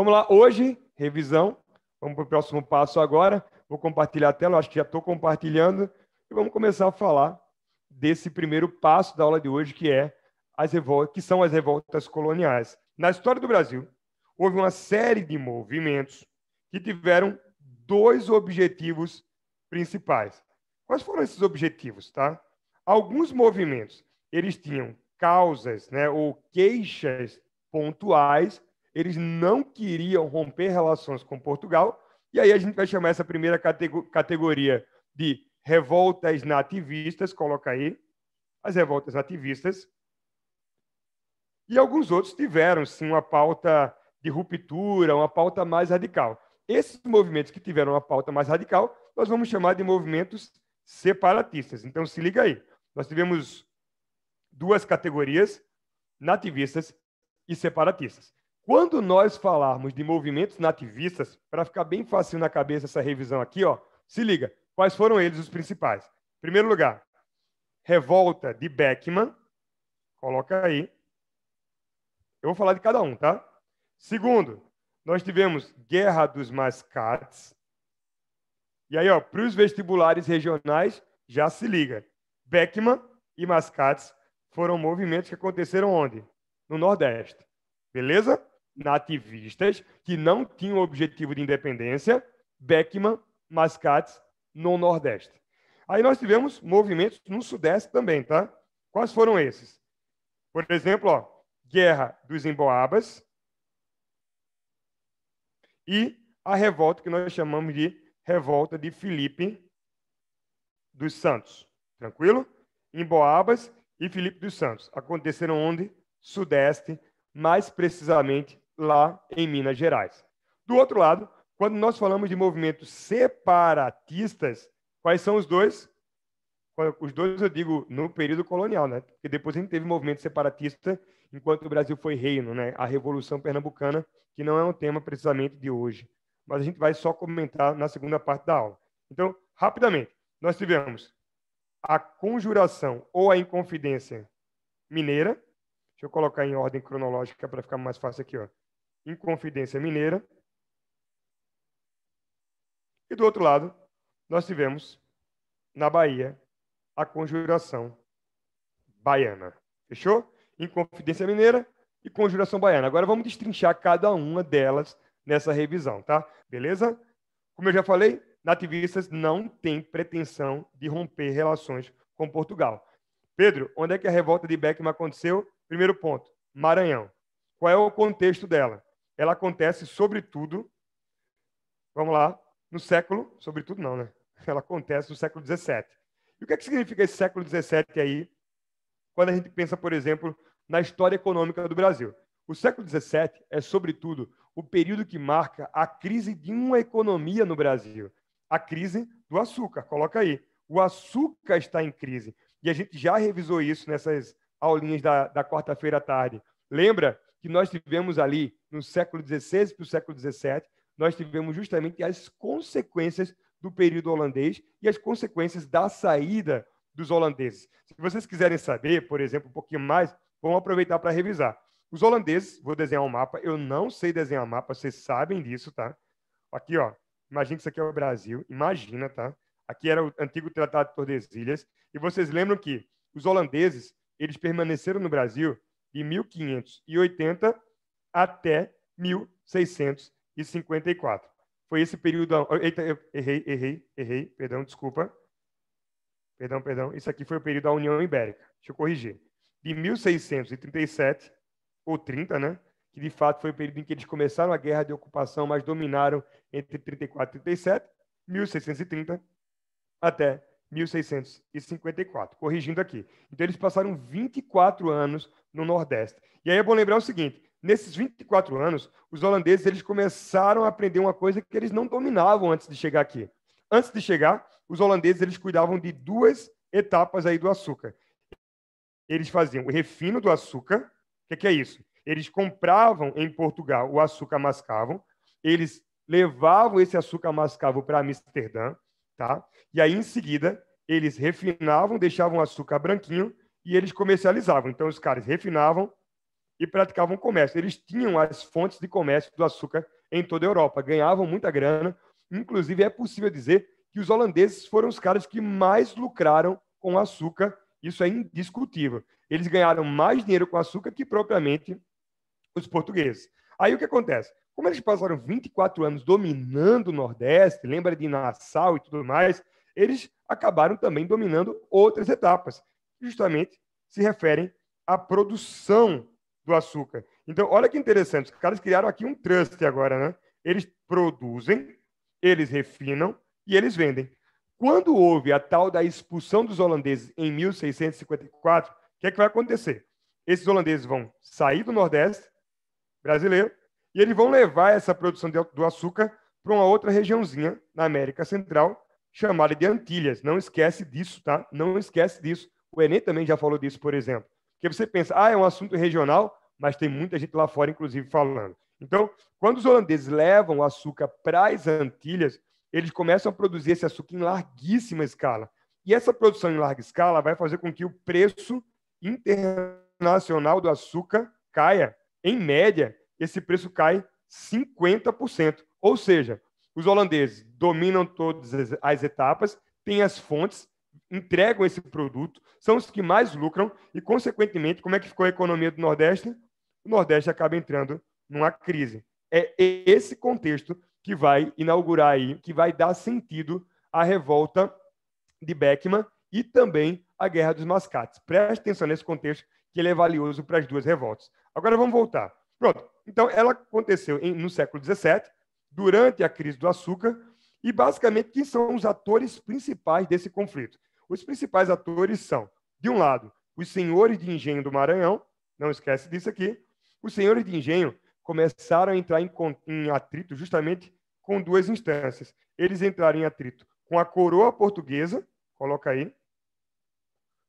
Vamos lá, hoje, revisão. Vamos para o próximo passo agora. Vou compartilhar a tela, acho que já estou compartilhando. E vamos começar a falar desse primeiro passo da aula de hoje, que são as revoltas coloniais. Na história do Brasil, houve uma série de movimentos que tiveram dois objetivos principais. Quais foram esses objetivos, tá? Alguns movimentos, eles tinham causas, né, ou queixas pontuais, eles não queriam romper relações com Portugal, e aí a gente vai chamar essa primeira categoria de revoltas nativistas, coloca aí, as revoltas nativistas, e alguns outros tiveram, sim, uma pauta de ruptura, uma pauta mais radical. Esses movimentos que tiveram uma pauta mais radical, nós vamos chamar de movimentos separatistas. Então, se liga aí. Nós tivemos duas categorias, nativistas e separatistas. Quando nós falarmos de movimentos nativistas, para ficar bem fácil na cabeça essa revisão aqui, ó, se liga, quais foram eles os principais? Em primeiro lugar, revolta de Beckman, coloca aí. Eu vou falar de cada um, tá? Segundo, nós tivemos Guerra dos Mascates. E aí, ó, para os vestibulares regionais, já se liga. Beckman e Mascates foram movimentos que aconteceram onde? No Nordeste. Beleza? Nativistas que não tinham objetivo de independência, Beckman, Mascates, no Nordeste. Aí nós tivemos movimentos no Sudeste também, tá? Quais foram esses? Por exemplo, ó, Guerra dos Emboabas e a revolta que nós chamamos de Revolta de Filipe dos Santos. Tranquilo? Emboabas e Filipe dos Santos. Aconteceram onde? Sudeste, mais precisamente lá em Minas Gerais. Do outro lado, quando nós falamos de movimentos separatistas, quais são os dois? Os dois eu digo no período colonial, né? Porque depois a gente teve movimento separatista enquanto o Brasil foi reino, né? A Revolução Pernambucana, que não é um tema precisamente de hoje. Mas a gente vai só comentar na segunda parte da aula. Então, rapidamente, nós tivemos a conjuração ou a inconfidência mineira. Deixa eu colocar em ordem cronológica para ficar mais fácil aqui, ó. Inconfidência mineira. E do outro lado, nós tivemos, na Bahia, a conjuração baiana. Fechou? Inconfidência mineira e conjuração baiana. Agora vamos destrinchar cada uma delas nessa revisão, tá? Beleza? Como eu já falei, nativistas não têm pretensão de romper relações com Portugal. Pedro, onde é que a revolta de Beckman aconteceu? Primeiro ponto, Maranhão. Qual é o contexto dela? Ela acontece, sobretudo, vamos lá, no século, sobretudo não, né? Ela acontece no século XVII. E o que é que significa esse século XVII aí, quando a gente pensa, por exemplo, na história econômica do Brasil? O século XVII é, sobretudo, o período que marca a crise de uma economia no Brasil. A crise do açúcar, coloca aí. O açúcar está em crise. E a gente já revisou isso nessas aulinhas da quarta-feira à tarde. Lembra que nós tivemos ali, no século XVI para o século XVII, nós tivemos justamente as consequências do período holandês e as consequências da saída dos holandeses. Se vocês quiserem saber, por exemplo, um pouquinho mais, vamos aproveitar para revisar. Os holandeses, vou desenhar um mapa, eu não sei desenhar mapa, vocês sabem disso, tá? Aqui, ó, imagina que isso aqui é o Brasil, imagina, tá? Aqui era o antigo Tratado de Tordesilhas, e vocês lembram que os holandeses, eles permaneceram no Brasil de 1580 até 1654. Foi esse período... Eita, eu errei, perdão, desculpa. Perdão. Isso aqui foi o período da União Ibérica. Deixa eu corrigir. De 1637, ou 30, né? Que de fato foi o período em que eles começaram a guerra de ocupação, mas dominaram entre 34 e 37, 1630 até 1654. Corrigindo aqui. Então, eles passaram 24 anos no Nordeste. E aí é bom lembrar o seguinte, nesses 24 anos, os holandeses eles começaram a aprender uma coisa que eles não dominavam antes de chegar aqui. Antes de chegar, os holandeses eles cuidavam de duas etapas aí do açúcar. Eles faziam o refino do açúcar. O que é isso? Eles compravam em Portugal o açúcar mascavo, eles levavam esse açúcar mascavo para Amsterdã, tá? E aí, em seguida, eles refinavam, deixavam o açúcar branquinho e eles comercializavam. Então, os caras refinavam, e praticavam comércio. Eles tinham as fontes de comércio do açúcar em toda a Europa, ganhavam muita grana. Inclusive, é possível dizer que os holandeses foram os caras que mais lucraram com açúcar. Isso é indiscutível. Eles ganharam mais dinheiro com açúcar que propriamente os portugueses. Aí o que acontece? Como eles passaram 24 anos dominando o Nordeste, lembra de Nassau e tudo mais, eles acabaram também dominando outras etapas, que justamente se referem à produção do açúcar. Então, olha que interessante, os caras criaram aqui um trust agora, né? Eles produzem, eles refinam e eles vendem. Quando houve a tal da expulsão dos holandeses em 1654, o que é que vai acontecer? Esses holandeses vão sair do Nordeste brasileiro e eles vão levar essa produção do açúcar para uma outra regiãozinha na América Central, chamada de Antilhas. Não esquece disso, tá? Não esquece disso. O Enem também já falou disso, por exemplo. Porque você pensa, é um assunto regional, mas tem muita gente lá fora, inclusive, falando. Então, quando os holandeses levam o açúcar para as Antilhas, eles começam a produzir esse açúcar em larguíssima escala. E essa produção em larga escala vai fazer com que o preço internacional do açúcar caia. Em média, esse preço cai 50%. Ou seja, os holandeses dominam todas as etapas, têm as fontes, entregam esse produto, são os que mais lucram e, consequentemente, como é que ficou a economia do Nordeste? O Nordeste acaba entrando numa crise. É esse contexto que vai inaugurar aí, que vai dar sentido à revolta de Beckmann e também à Guerra dos Mascates. Preste atenção nesse contexto, que ele é valioso para as duas revoltas. Agora vamos voltar. Pronto. Então, ela aconteceu no século XVII, durante a crise do açúcar, e basicamente quem são os atores principais desse conflito? Os principais atores são, de um lado, os senhores de engenho do Maranhão, não esquece disso aqui. Os senhores de engenho começaram a entrar em atrito justamente com duas instâncias. Eles entraram em atrito com a coroa portuguesa, coloca aí,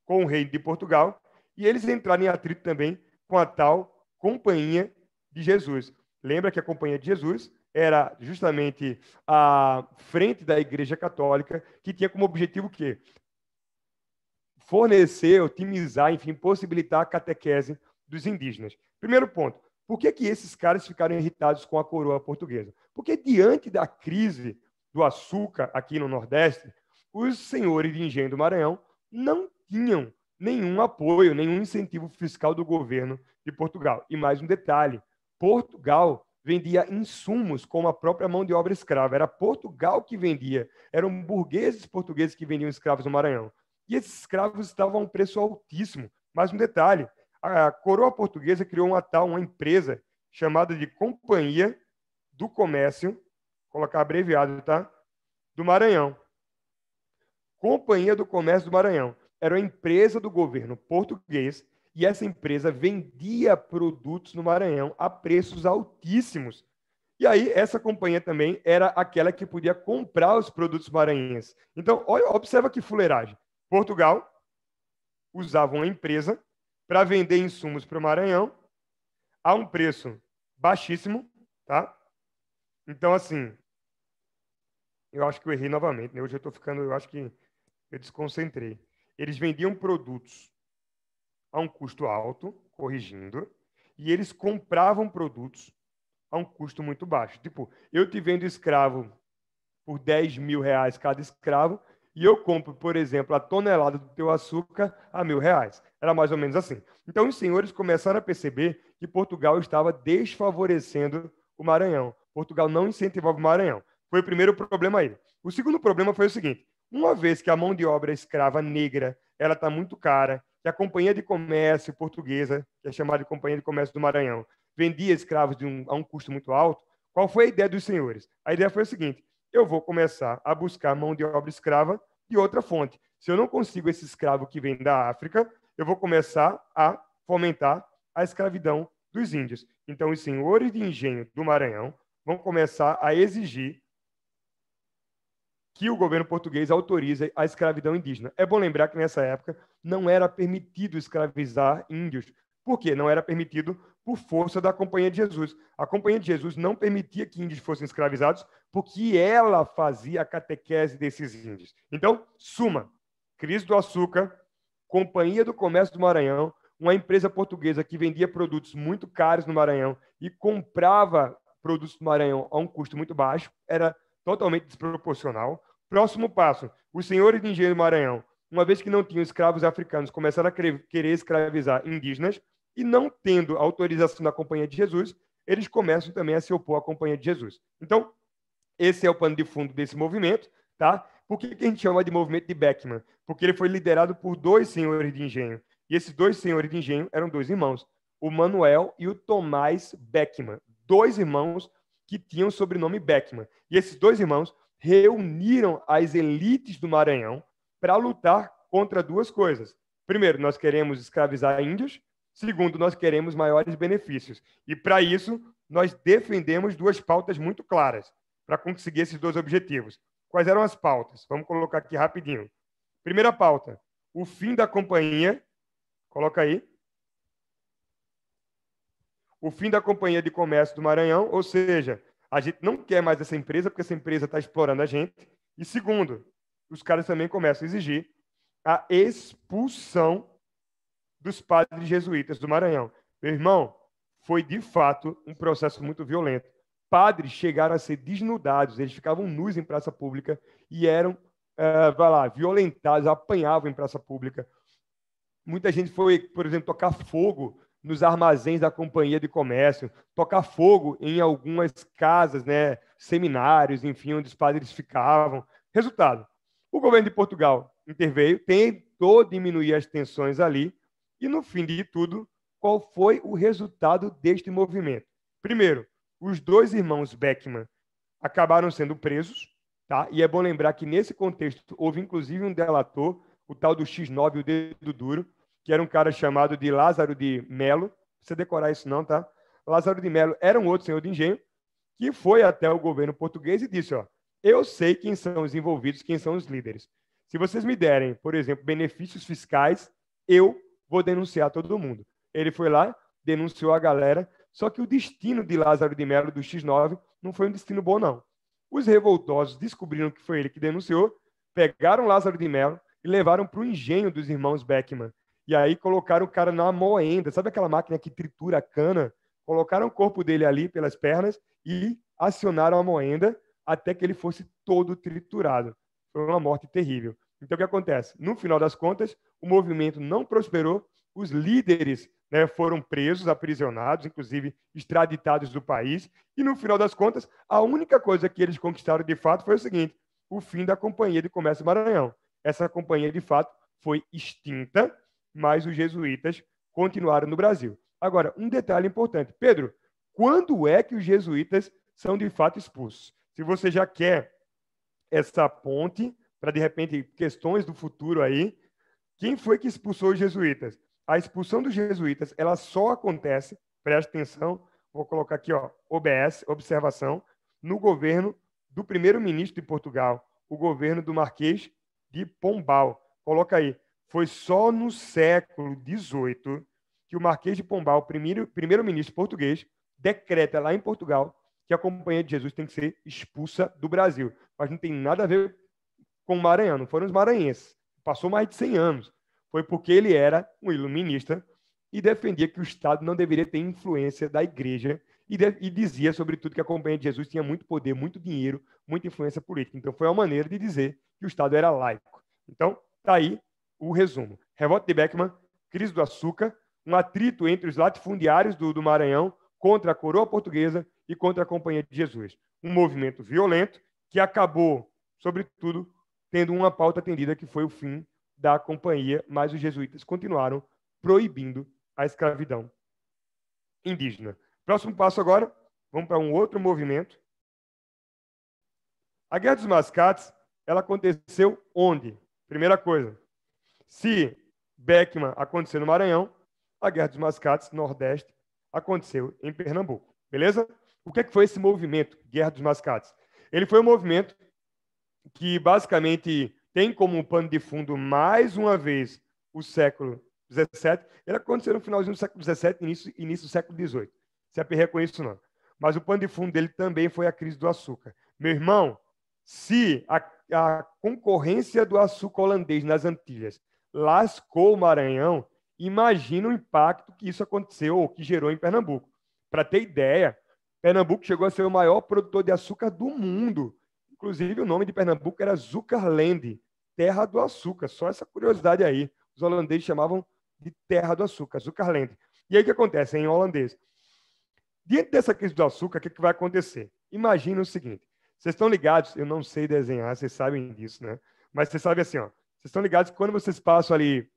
com o rei de Portugal, e eles entraram em atrito também com a tal Companhia de Jesus. Lembra que a Companhia de Jesus era justamente a frente da Igreja Católica, que tinha como objetivo o quê? Fornecer, otimizar, enfim, possibilitar a catequese dos indígenas. Primeiro ponto, por que esses caras ficaram irritados com a coroa portuguesa? Porque diante da crise do açúcar aqui no Nordeste, os senhores de engenho do Maranhão não tinham nenhum apoio, nenhum incentivo fiscal do governo de Portugal. E mais um detalhe, Portugal vendia insumos como a própria mão de obra escrava. Era Portugal que vendia. Eram burgueses portugueses que vendiam escravos no Maranhão. E esses escravos estavam a um preço altíssimo. Mais um detalhe, a coroa portuguesa criou uma empresa chamada de Companhia do Comércio, colocar abreviado, tá? Do Maranhão. Companhia do Comércio do Maranhão. Era uma empresa do governo português e essa empresa vendia produtos no Maranhão a preços altíssimos. E aí, essa companhia também era aquela que podia comprar os produtos maranhenses. Então, olha, observa que fuleiragem. Portugal usava uma empresa para vender insumos para o Maranhão a um preço baixíssimo, tá? Então, assim, eu acho que eu errei novamente, né? Hoje eu acho que eu desconcentrei. Eles vendiam produtos a um custo alto, corrigindo, e eles compravam produtos a um custo muito baixo. Tipo, eu te vendo escravo por 10 mil reais cada escravo, e eu compro, por exemplo, a tonelada do teu açúcar a R$ 1.000. Era mais ou menos assim. Então, os senhores começaram a perceber que Portugal estava desfavorecendo o Maranhão. Portugal não incentivava o Maranhão. Foi o primeiro problema aí. O segundo problema foi o seguinte: uma vez que a mão de obra escrava negra ela está muito cara, que a Companhia de Comércio Portuguesa, que é chamada de Companhia de Comércio do Maranhão, vendia escravos a um custo muito alto, qual foi a ideia dos senhores? A ideia foi a seguinte: eu vou começar a buscar mão de obra escrava de outra fonte. Se eu não consigo esse escravo que vem da África, eu vou começar a fomentar a escravidão dos índios. Então, os senhores de engenho do Maranhão vão começar a exigir que o governo português autorize a escravidão indígena. É bom lembrar que, nessa época, não era permitido escravizar índios. Por quê? Não era permitido por força da Companhia de Jesus. A Companhia de Jesus não permitia que índios fossem escravizados porque ela fazia a catequese desses índios. Então, suma: crise do açúcar, Companhia do Comércio do Maranhão, uma empresa portuguesa que vendia produtos muito caros no Maranhão e comprava produtos do Maranhão a um custo muito baixo, era totalmente desproporcional. Próximo passo, os senhores de engenho do Maranhão, uma vez que não tinham escravos africanos, começaram a querer escravizar indígenas e não tendo autorização da Companhia de Jesus, eles começam também a se opor à Companhia de Jesus. Então, esse é o pano de fundo desse movimento, tá? Por que a gente chama de movimento de Beckman? Porque ele foi liderado por dois senhores de engenho. E esses dois senhores de engenho eram dois irmãos, o Manuel e o Tomás Beckman. Dois irmãos que tinham o sobrenome Beckman. E esses dois irmãos reuniram as elites do Maranhão para lutar contra duas coisas. Primeiro, nós queremos escravizar índios. Segundo, nós queremos maiores benefícios. E, para isso, nós defendemos duas pautas muito claras para conseguir esses dois objetivos. Quais eram as pautas? Vamos colocar aqui rapidinho. Primeira pauta, o fim da companhia. Coloca aí. O fim da Companhia de Comércio do Maranhão, ou seja, a gente não quer mais essa empresa porque essa empresa está explorando a gente. E segundo, os caras também começam a exigir a expulsão dos padres jesuítas do Maranhão. Meu irmão, foi de fato um processo muito violento. Padres chegaram a ser desnudados, eles ficavam nus em praça pública e eram, violentados, apanhavam em praça pública. Muita gente foi, por exemplo, tocar fogo nos armazéns da Companhia de Comércio, tocar fogo em algumas casas, né, seminários, enfim, onde os padres ficavam. Resultado, o governo de Portugal interveio, tentou diminuir as tensões ali, e no fim de tudo, qual foi o resultado deste movimento? Primeiro, os dois irmãos Beckman acabaram sendo presos, tá? E é bom lembrar que nesse contexto houve inclusive um delator, o tal do X9, o dedo duro, que era um cara chamado de Lázaro de Melo. Não precisa decorar isso não, tá? Lázaro de Melo era um outro senhor de engenho que foi até o governo português e disse, ó, eu sei quem são os envolvidos, quem são os líderes. Se vocês me derem, por exemplo, benefícios fiscais, eu vou denunciar todo mundo. Ele foi lá, denunciou a galera, só que o destino de Lázaro de Melo, do X9, não foi um destino bom, não. Os revoltosos descobriram que foi ele que denunciou, pegaram Lázaro de Melo e levaram para o engenho dos irmãos Beckman. E aí colocaram o cara na moenda, sabe aquela máquina que tritura a cana? Colocaram o corpo dele ali pelas pernas e acionaram a moenda até que ele fosse todo triturado. Foi uma morte terrível. Então, o que acontece? No final das contas, o movimento não prosperou, os líderes, né, foram presos, aprisionados, inclusive extraditados do país, e no final das contas, a única coisa que eles conquistaram de fato foi o seguinte, o fim da Companhia de Comércio do Maranhão. Essa companhia, de fato, foi extinta, mas os jesuítas continuaram no Brasil. Agora, um detalhe importante. Pedro, quando é que os jesuítas são de fato expulsos? Se você já quer essa ponte para, de repente, questões do futuro aí, quem foi que expulsou os jesuítas? A expulsão dos jesuítas, ela só acontece, preste atenção, vou colocar aqui, ó, OBS, observação, no governo do primeiro-ministro de Portugal, o governo do Marquês de Pombal. Coloca aí. Foi só no século XVIII que o Marquês de Pombal, primeiro-ministro português, decreta lá em Portugal que a Companhia de Jesus tem que ser expulsa do Brasil. Mas não tem nada a ver com o Maranhão, não foram os maranhenses. Passou mais de 100 anos. Foi porque ele era um iluminista e defendia que o Estado não deveria ter influência da igreja e dizia, sobretudo, que a Companhia de Jesus tinha muito poder, muito dinheiro, muita influência política. Então, foi uma maneira de dizer que o Estado era laico. Então, está aí o resumo. Revolta de Beckman, crise do açúcar, um atrito entre os latifundiários do Maranhão contra a coroa portuguesa e contra a Companhia de Jesus. Um movimento violento que acabou, sobretudo, tendo uma pauta atendida que foi o fim da companhia, mas os jesuítas continuaram proibindo a escravidão indígena. Próximo passo agora, vamos para um outro movimento. A Guerra dos Mascates, ela aconteceu onde? Primeira coisa, se Beckman aconteceu no Maranhão, a Guerra dos Mascates, Nordeste, aconteceu em Pernambuco. Beleza? O que foi esse movimento, Guerra dos Mascates? Ele foi um movimento que basicamente tem como pano de fundo, mais uma vez, o século XVII. Ele aconteceu no finalzinho do século XVII, início do século XVIII. Se aperreia com isso, não. Mas o pano de fundo dele também foi a crise do açúcar. Meu irmão, se a concorrência do açúcar holandês nas Antilhas lascou o Maranhão, Imagina o impacto que isso aconteceu ou que gerou em Pernambuco. Para ter ideia, Pernambuco chegou a ser o maior produtor de açúcar do mundo. Inclusive, o nome de Pernambuco era Zuckerland, terra do açúcar. Só essa curiosidade aí. Os holandeses chamavam de terra do açúcar, Zuckerland. E aí o que acontece em holandês? Diante dessa crise do açúcar, o que vai acontecer? Imagina o seguinte, vocês estão ligados, eu não sei desenhar, vocês sabem disso, né? Mas vocês sabem assim, ó, vocês estão ligados que quando vocês passam ali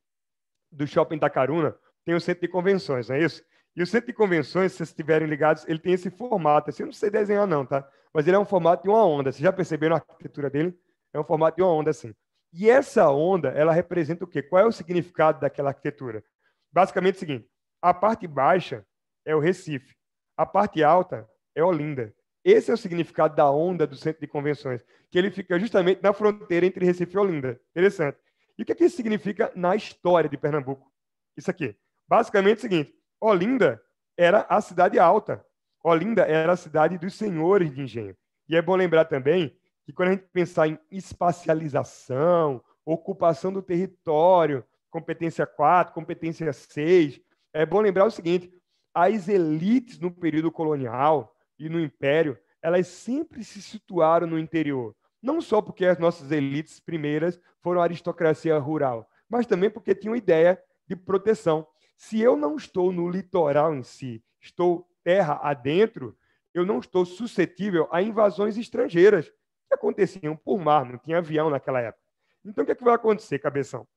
do Shopping Itacaruna, tem o centro de convenções, não é isso? E o centro de convenções, se vocês estiverem ligados, ele tem esse formato, assim, eu não sei desenhar não, tá? Mas ele é um formato de uma onda, vocês já perceberam a arquitetura dele? É um formato de uma onda, assim. E essa onda, ela representa o quê? Qual é o significado daquela arquitetura? Basicamente é o seguinte, a parte baixa é o Recife, a parte alta é Olinda. Esse é o significado da onda do centro de convenções, que ele fica justamente na fronteira entre Recife e Olinda. Interessante. E o que isso significa na história de Pernambuco? Isso aqui. Basicamente é o seguinte, Olinda era a cidade alta. Olinda era a cidade dos senhores de engenho. E é bom lembrar também que quando a gente pensar em espacialização, ocupação do território, competência 4, competência 6, é bom lembrar o seguinte, as elites no período colonial e no Império, elas sempre se situaram no interior. Não só porque as nossas elites primeiras foram a aristocracia rural, mas também porque tinham ideia de proteção. Se eu não estou no litoral em si, estou terra adentro, eu não estou suscetível a invasões estrangeiras que aconteciam por mar, não tinha avião naquela época. Então, o que vai acontecer, cabeção?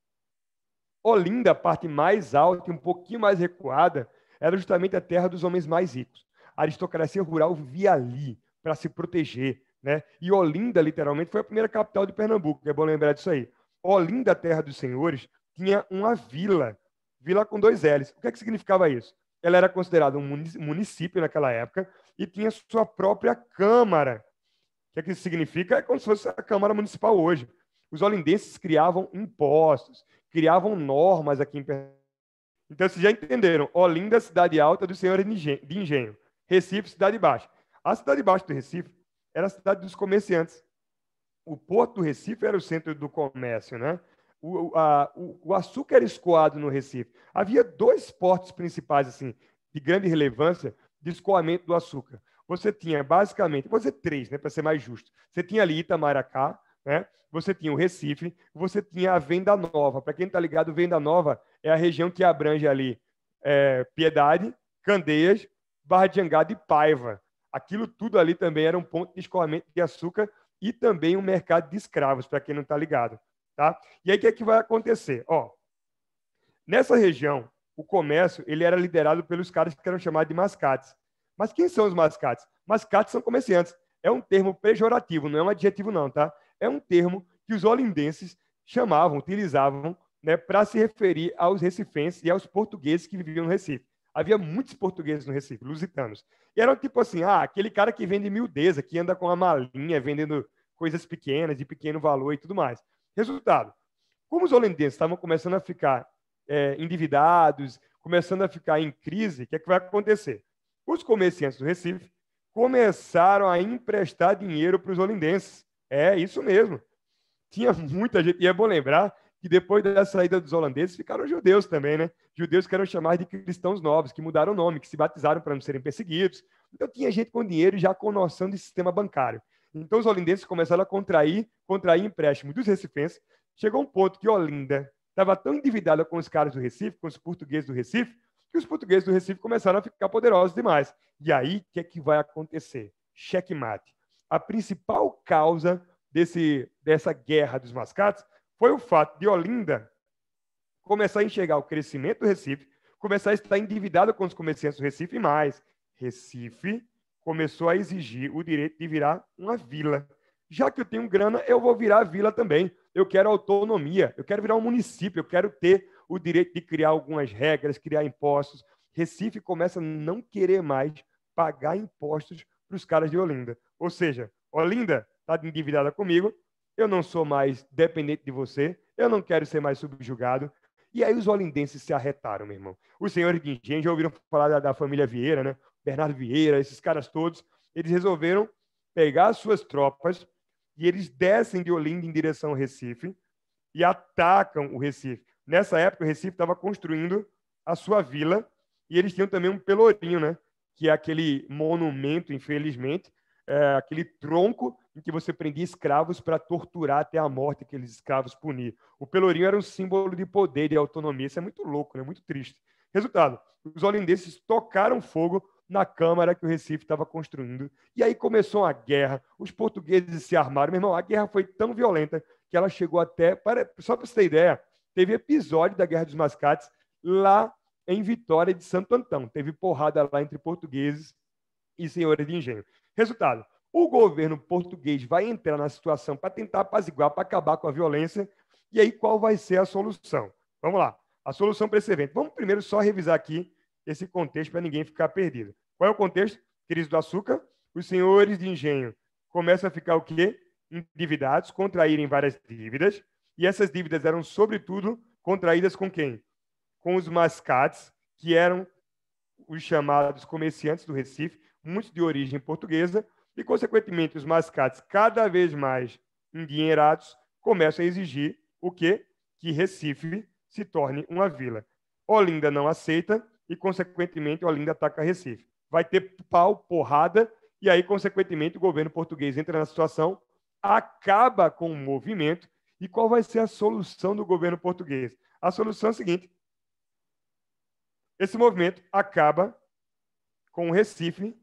Olinda, a parte mais alta e um pouquinho mais recuada, era justamente a terra dos homens mais ricos. A aristocracia rural vivia ali para se proteger, né? E Olinda, literalmente, foi a primeira capital de Pernambuco, é bom lembrar disso aí. Olinda, terra dos senhores, tinha uma vila com 2 L's. O que significava isso? Ela era considerada um município naquela época e tinha sua própria Câmara. O que isso significa? É como se fosse a Câmara Municipal hoje. Os olindenses criavam impostos, criavam normas aqui em Pernambuco. Então, vocês já entenderam. Olinda, cidade alta dos senhores de engenho. Recife, cidade baixa. A cidade baixa do Recife era a cidade dos comerciantes. O Porto do Recife era o centro do comércio, né? O açúcar era escoado no Recife. Havia 2 portos principais, assim, de grande relevância de escoamento do açúcar. Você tinha, basicamente, vou dizer 3, né, para ser mais justo. Você tinha ali Itamaracá, né? Você tinha o Recife, você tinha a Venda Nova. Para quem está ligado, Venda Nova é a região que abrange ali Piedade, Candeias, Barra de Jangada e Paiva. Aquilo tudo ali também era um ponto de escoamento de açúcar e também um mercado de escravos, para quem não está ligado. Tá? E aí, o que vai acontecer? Ó, nessa região, o comércio ele era liderado pelos caras que eram chamados de mascates. Mas quem são os mascates? Mascates são comerciantes. É um termo pejorativo, não é um adjetivo não, tá? É um termo que os olindenses chamavam, utilizavam, né, para se referir aos recifenses e aos portugueses que viviam no Recife. Havia muitos portugueses no Recife, lusitanos. E eram tipo assim, aquele cara que vende miudeza, que anda com a malinha, vendendo coisas pequenas, de pequeno valor e tudo mais. Resultado, como os holandeses estavam começando a ficar endividados, começando a ficar em crise, o que vai acontecer? Os comerciantes do Recife começaram a emprestar dinheiro para os holandenses. É isso mesmo. Tinha muita gente, e é bom lembrar que depois da saída dos holandeses ficaram judeus também, né? Judeus que eram chamados de cristãos novos, que mudaram o nome, que se batizaram para não serem perseguidos. Então tinha gente com dinheiro já com noção de sistema bancário. Então os holandeses começaram a contrair empréstimos dos recifenses. Chegou um ponto que Olinda estava tão endividada com os caras do Recife, com os portugueses do Recife, que os portugueses do Recife começaram a ficar poderosos demais. E aí, o que vai acontecer? Checkmate. A principal causa dessa guerra dos mascates foi o fato de Olinda começar a enxergar o crescimento do Recife, começar a estar endividada com os comerciantes do Recife, e mais, Recife começou a exigir o direito de virar uma vila. Já que eu tenho grana, eu vou virar vila também. Eu quero autonomia, eu quero virar um município, eu quero ter o direito de criar algumas regras, criar impostos. Recife começa a não querer mais pagar impostos para os caras de Olinda. Ou seja, Olinda está endividada comigo, eu não sou mais dependente de você, eu não quero ser mais subjugado. E aí os olindenses se arretaram, meu irmão. Os senhores de engenho já ouviram falar da família Vieira, né? Bernardo Vieira, esses caras todos. Eles resolveram pegar as suas tropas e eles descem de Olinda em direção ao Recife e atacam o Recife. Nessa época, o Recife estava construindo a sua vila, e eles tinham também um pelourinho, né? Que é aquele monumento, infelizmente, aquele tronco em que você prendia escravos para torturar até a morte aqueles escravos punir. O pelourinho era um símbolo de poder, de autonomia. Isso é muito louco, né? Muito triste. Resultado, os holandeses tocaram fogo na câmara que o Recife estava construindo. E aí começou a guerra. Os portugueses se armaram. Meu irmão, a guerra foi tão violenta que ela chegou até... Só para você ter ideia, teve episódio da Guerra dos Mascates lá em Vitória de Santo Antão. Teve porrada lá entre portugueses e senhores de engenho. Resultado, o governo português vai entrar na situação para tentar apaziguar, para acabar com a violência. E aí, qual vai ser a solução? Vamos lá. A solução para esse evento. Vamos primeiro só revisar aqui esse contexto para ninguém ficar perdido. Qual é o contexto? Crise do açúcar. Os senhores de engenho começam a ficar o quê? Endividados, contraírem várias dívidas. E essas dívidas eram, sobretudo, contraídas com quem? Com os mascates, que eram os chamados comerciantes do Recife, muitos de origem portuguesa, e, consequentemente, os mascates, cada vez mais endinheirados, começam a exigir o quê? Que Recife se torne uma vila. Olinda não aceita e, consequentemente, Olinda ataca Recife. Vai ter pau, porrada, e aí, consequentemente, o governo português entra na situação, acaba com o movimento. E qual vai ser a solução do governo português? A solução é a seguinte: esse movimento acaba com o Recife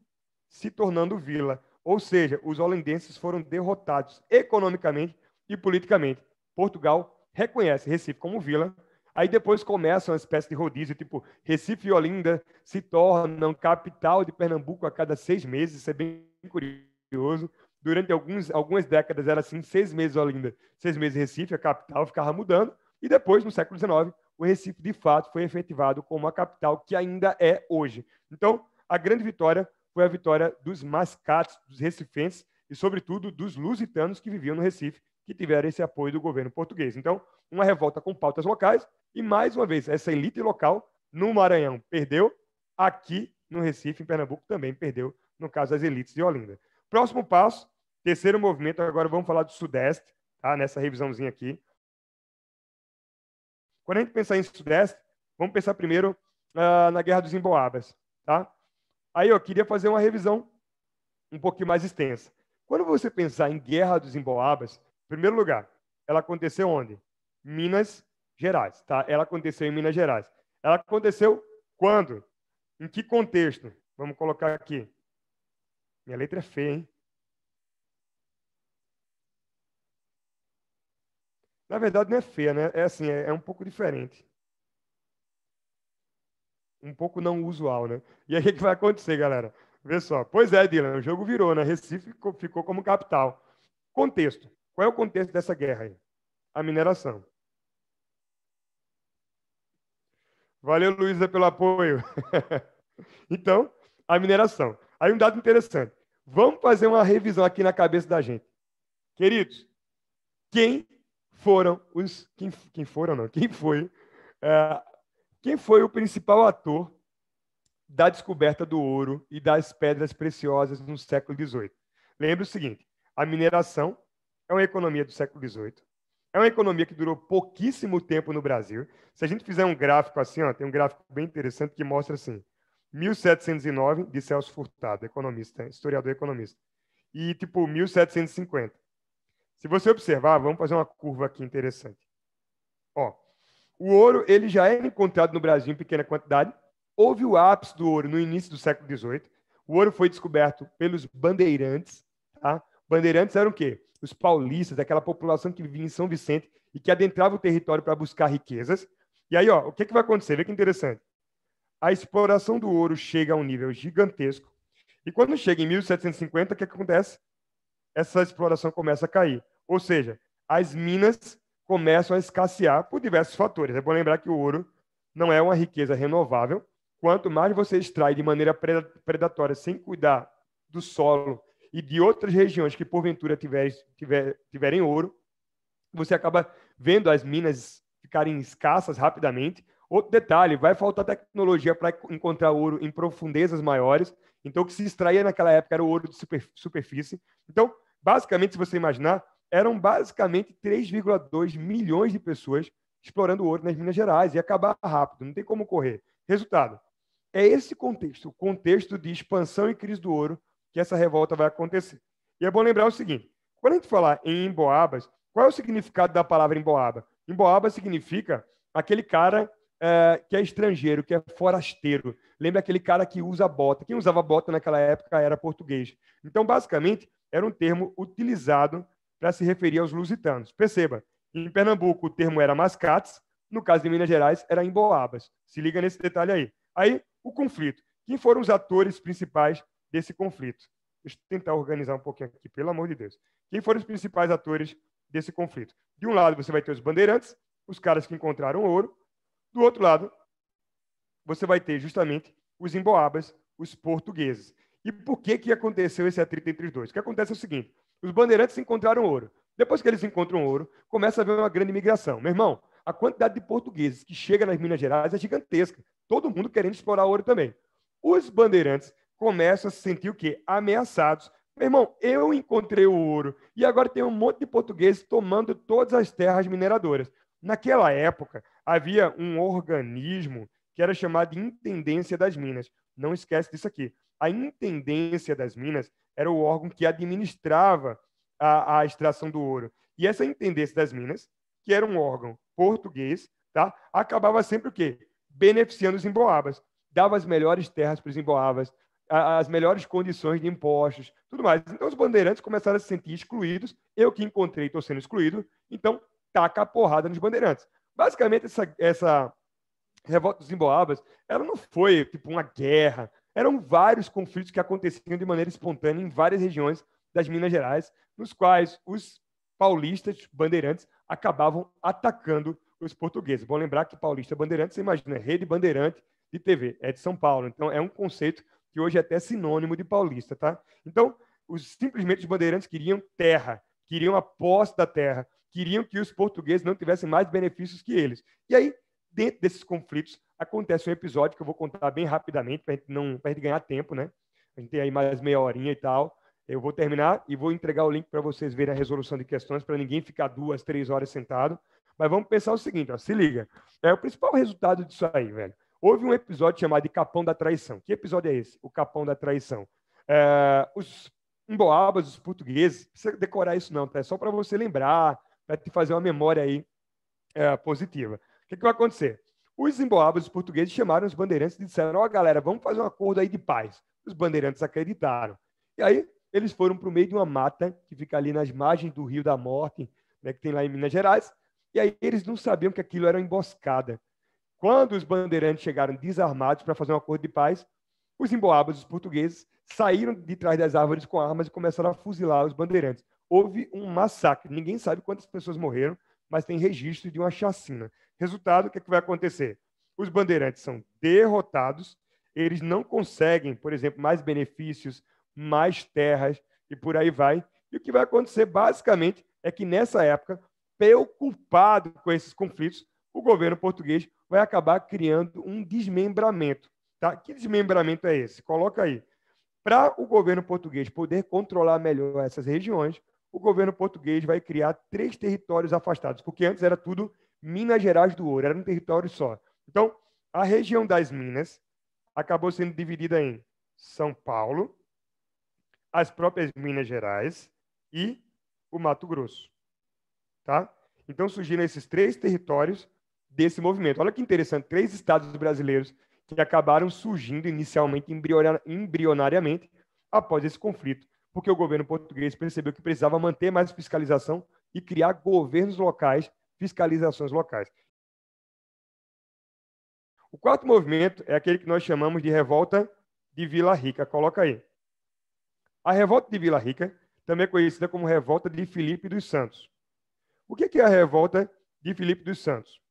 se tornando vila. Ou seja, os holandenses foram derrotados economicamente e politicamente. Portugal reconhece Recife como vila. Aí depois começa uma espécie de rodízio, tipo, Recife e Olinda se tornam capital de Pernambuco a cada 6 meses. Isso é bem curioso. Durante algumas décadas era assim, 6 meses Olinda, 6 meses Recife, a capital ficava mudando. E depois, no século XIX, o Recife, de fato, foi efetivado como a capital que ainda é hoje. Então, a grande vitória foi a vitória dos mascates, dos recifenses e, sobretudo, dos lusitanos que viviam no Recife, que tiveram esse apoio do governo português. Então, uma revolta com pautas locais e, mais uma vez, essa elite local no Maranhão perdeu, aqui no Recife, em Pernambuco, também perdeu, no caso das elites de Olinda. Próximo passo, terceiro movimento, agora vamos falar do Sudeste, tá? Nessa revisãozinha aqui. Quando a gente pensar em Sudeste, vamos pensar primeiro na Guerra dos Emboabas, tá? Aí eu queria fazer uma revisão um pouquinho mais extensa. Quando você pensar em Guerra dos Emboabas, em primeiro lugar, ela aconteceu onde? Minas Gerais, tá? Ela aconteceu em Minas Gerais. Ela aconteceu quando? Em que contexto? Vamos colocar aqui. Minha letra é feia, hein? Na verdade, não é feia, né? É assim, é um pouco diferente. Um pouco não usual, né? E aí, o que vai acontecer, galera? Vê só. Pois é, Dylan, o jogo virou, né? Recife ficou como capital. Contexto. Qual é o contexto dessa guerra aí? A mineração. Valeu, Luísa, pelo apoio. Então, a mineração. Aí um dado interessante. Vamos fazer uma revisão aqui na cabeça da gente. Queridos, quem foram os... Quem foram, não? Quem foi o principal ator da descoberta do ouro e das pedras preciosas no século XVIII? Lembre o seguinte, a mineração é uma economia do século XVIII, é uma economia que durou pouquíssimo tempo no Brasil. Se a gente fizer um gráfico assim, ó, tem um gráfico bem interessante que mostra assim, 1709, de Celso Furtado, economista, historiador economista, e tipo 1750. Se você observar, vamos fazer uma curva aqui interessante. Ó, o ouro ele já era encontrado no Brasil em pequena quantidade. Houve o ápice do ouro no início do século XVIII. O ouro foi descoberto pelos bandeirantes. Tá? Bandeirantes eram o quê? Os paulistas, aquela população que vivia em São Vicente e que adentrava o território para buscar riquezas. E aí, ó, o que vai acontecer? Vê que interessante. A exploração do ouro chega a um nível gigantesco. E quando chega em 1750, o que acontece? Essa exploração começa a cair. Ou seja, as minas começam a escassear por diversos fatores. É bom lembrar que o ouro não é uma riqueza renovável. Quanto mais você extrai de maneira predatória, sem cuidar do solo e de outras regiões que porventura tiverem ouro, você acaba vendo as minas ficarem escassas rapidamente. Outro detalhe, vai faltar tecnologia para encontrar ouro em profundezas maiores. Então, o que se extraía naquela época era o ouro de superfície. Então, basicamente, se você imaginar, eram basicamente 3,2 milhões de pessoas explorando ouro nas Minas Gerais e acabar rápido, não tem como correr. Resultado, é esse contexto, o contexto de expansão e crise do ouro, que essa revolta vai acontecer. E é bom lembrar o seguinte, quando a gente falar em emboabas, qual é o significado da palavra emboaba? Emboaba significa aquele cara que é estrangeiro, que é forasteiro. Lembra aquele cara que usa bota. Quem usava bota naquela época era português. Então, basicamente, era um termo utilizado para se referir aos lusitanos. Perceba, em Pernambuco o termo era mascates, no caso de Minas Gerais era emboabas. Se liga nesse detalhe aí. Aí, o conflito. Quem foram os atores principais desse conflito? Deixa eu tentar organizar um pouquinho aqui, pelo amor de Deus. Quem foram os principais atores desse conflito? De um lado, você vai ter os bandeirantes, os caras que encontraram ouro. Do outro lado, você vai ter justamente os emboabas, os portugueses. E por que aconteceu esse atrito entre os dois? O que acontece é o seguinte, os bandeirantes encontraram ouro. Depois que eles encontram ouro, começa a haver uma grande migração. Meu irmão, a quantidade de portugueses que chega nas Minas Gerais é gigantesca. Todo mundo querendo explorar ouro também. Os bandeirantes começam a se sentir o quê? Ameaçados. Meu irmão, eu encontrei o ouro e agora tem um monte de portugueses tomando todas as terras mineradoras. Naquela época, havia um organismo que era chamado de Intendência das Minas. Não esquece disso aqui. A Intendência das Minas era o órgão que administrava a extração do ouro. E essa Intendência das Minas, que era um órgão português, tá? Acabava sempre o quê? Beneficiando os emboabas. Dava as melhores terras para os emboabas, as melhores condições de impostos, tudo mais. Então, os bandeirantes começaram a se sentir excluídos. Eu que encontrei estou sendo excluído. Então, taca a porrada nos bandeirantes. Basicamente, essa revolta dos emboabas, ela não foi tipo uma guerra. Eram vários conflitos que aconteciam de maneira espontânea em várias regiões das Minas Gerais, nos quais os paulistas, bandeirantes, acabavam atacando os portugueses. Bom lembrar que paulista bandeirante, você imagina, Rede Bandeirante de TV, é de São Paulo. Então, é um conceito que hoje é até sinônimo de paulista, tá? Então, simplesmente os bandeirantes queriam terra, queriam a posse da terra, queriam que os portugueses não tivessem mais benefícios que eles. E aí, dentro desses conflitos, acontece um episódio que eu vou contar bem rapidamente, para a gente ganhar tempo, né? A gente tem aí mais meia horinha e tal. Eu vou terminar e vou entregar o link para vocês verem a resolução de questões, para ninguém ficar 2, 3 horas sentado. Mas vamos pensar o seguinte, ó, se liga. O principal resultado disso aí, velho. Houve um episódio chamado de Capão da Traição. Que episódio é esse? O Capão da Traição. Os emboabas, os portugueses, não precisa decorar isso não, tá? É só para você lembrar, para te fazer uma memória aí positiva. O que vai acontecer? Os emboabas, os portugueses, chamaram os bandeirantes e disseram, galera, vamos fazer um acordo aí de paz. Os bandeirantes acreditaram. E aí, eles foram para o meio de uma mata, que fica ali nas margens do Rio da Morte, né, que tem lá em Minas Gerais, e aí eles não sabiam que aquilo era uma emboscada. Quando os bandeirantes chegaram desarmados para fazer um acordo de paz, os emboabas, os portugueses, saíram de trás das árvores com armas e começaram a fuzilar os bandeirantes. Houve um massacre. Ninguém sabe quantas pessoas morreram, mas tem registro de uma chacina. Resultado, o que vai acontecer? Os bandeirantes são derrotados, eles não conseguem, por exemplo, mais benefícios, mais terras e por aí vai. E o que vai acontecer, basicamente, é que nessa época, preocupado com esses conflitos, o governo português vai acabar criando um desmembramento. Tá? Que desmembramento é esse? Coloca aí. Para o governo português poder controlar melhor essas regiões, o governo português vai criar 3 territórios afastados, porque antes era tudo Minas Gerais do Ouro, era um território só. Então, a região das Minas acabou sendo dividida em São Paulo, as próprias Minas Gerais e o Mato Grosso. Tá? Então, surgiram esses 3 territórios desse movimento. Olha que interessante, 3 estados brasileiros que acabaram surgindo inicialmente embrionariamente após esse conflito, porque o governo português percebeu que precisava manter mais fiscalização e criar governos locais, fiscalizações locais. O quarto movimento é aquele que nós chamamos de Revolta de Vila Rica. Coloca aí. A Revolta de Vila Rica, também é conhecida como Revolta de Filipe dos Santos. O que é a Revolta de Filipe dos Santos?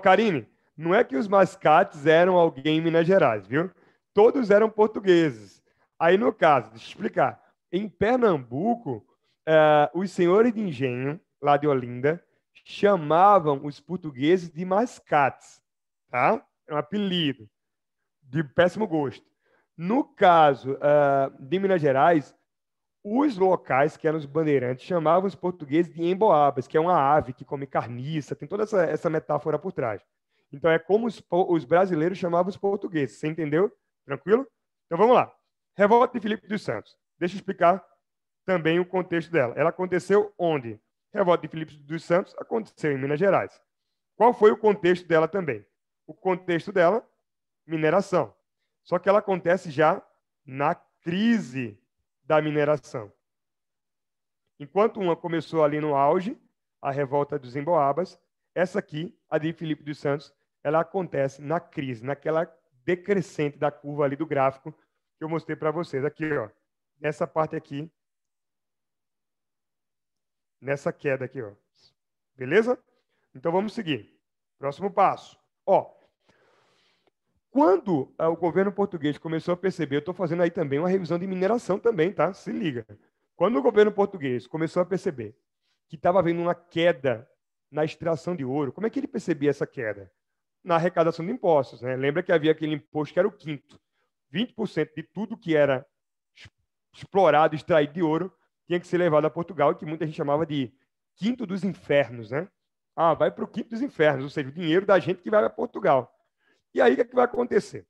Karine, não é que os mascates eram alguém em Minas Gerais, viu? Todos eram portugueses. Aí, no caso, deixa eu explicar. Em Pernambuco, os senhores de engenho, lá de Olinda, chamavam os portugueses de mascates, tá? É um apelido de péssimo gosto. No caso de Minas Gerais, Os locais, que eram os bandeirantes, chamavam os portugueses de emboabas, que é uma ave que come carniça, tem toda essa metáfora por trás. Então, é como os brasileiros chamavam os portugueses. Você entendeu? Tranquilo? Então, vamos lá. Revolta de Filipe dos Santos. Deixa eu explicar também o contexto dela. Ela aconteceu onde? Revolta de Filipe dos Santos aconteceu em Minas Gerais. Qual foi o contexto dela também? O contexto dela, mineração. Só que ela acontece já na crise da mineração. Enquanto uma começou ali no auge, a revolta dos emboabas, essa aqui, a de Filipe dos Santos, ela acontece na crise, naquela decrescente da curva ali do gráfico que eu mostrei para vocês. Aqui, ó, nessa parte aqui, nessa queda aqui, ó. Beleza? Então vamos seguir. Próximo passo. Ó, quando o governo português começou a perceber, eu estou fazendo aí também uma revisão de mineração também, tá? Se liga. Quando o governo português começou a perceber que estava havendo uma queda na extração de ouro, como é que ele percebia essa queda? Na arrecadação de impostos, né? Lembra que havia aquele imposto que era o quinto. 20% de tudo que era explorado, extraído de ouro, tinha que ser levado a Portugal, que muita gente chamava de quinto dos infernos, né? Ah, vai para o quinto dos infernos, ou seja, o dinheiro da gente que vai a Portugal. E aí, o que, é que vai acontecer?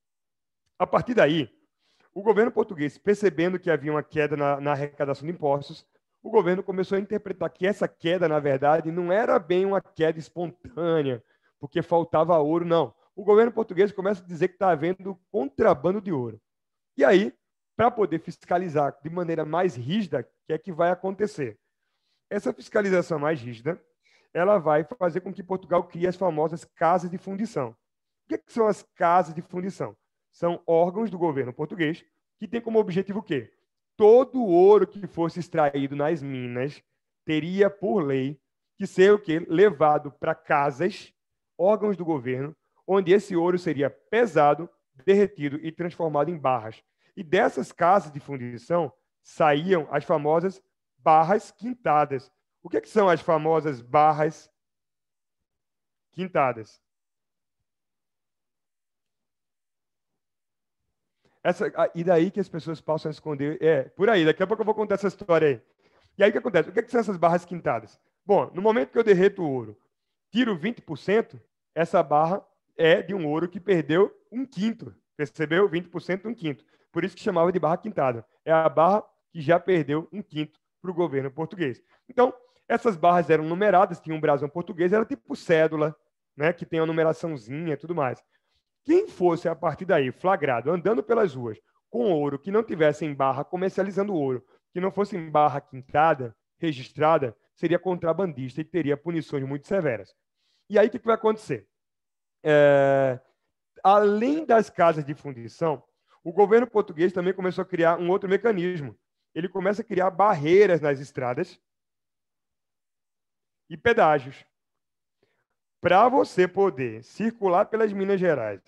A partir daí, o governo português, percebendo que havia uma queda na arrecadação de impostos, o governo começou a interpretar que essa queda, na verdade, não era bem uma queda espontânea, porque faltava ouro, não. O governo português começa a dizer que está havendo contrabando de ouro. E aí, para poder fiscalizar de maneira mais rígida, o que é que vai acontecer? Essa fiscalização mais rígida, ela vai fazer com que Portugal crie as famosas casas de fundição. O que são as casas de fundição? São órgãos do governo português que têm como objetivo o quê? Todo o ouro que fosse extraído nas minas teria, por lei, que ser o quê? Levado para casas, órgãos do governo, onde esse ouro seria pesado, derretido e transformado em barras. E dessas casas de fundição saíam as famosas barras quintadas. O que são as famosas barras quintadas? E daí que as pessoas passam a esconder. Por aí. Daqui a pouco eu vou contar essa história aí. E aí o que acontece? O que são essas barras quintadas? Bom, no momento que eu derreto o ouro, tiro 20%, essa barra é de um ouro que perdeu um quinto. Percebeu? 20%, um quinto. Por isso que chamava de barra quintada. É a barra que já perdeu um quinto para o governo português. Então, essas barras eram numeradas, tinha um brasão português, era tipo cédula, né, que tem a numeraçãozinha e tudo mais. Quem fosse, a partir daí, flagrado, andando pelas ruas com ouro que não tivesse em barra, comercializando ouro, que não fosse em barra quintada, registrada, seria contrabandista e teria punições muito severas. E aí, o que vai acontecer? Além das casas de fundição, o governo português também começou a criar um outro mecanismo. Ele começa a criar barreiras nas estradas e pedágios. Para você poder circular pelas Minas Gerais,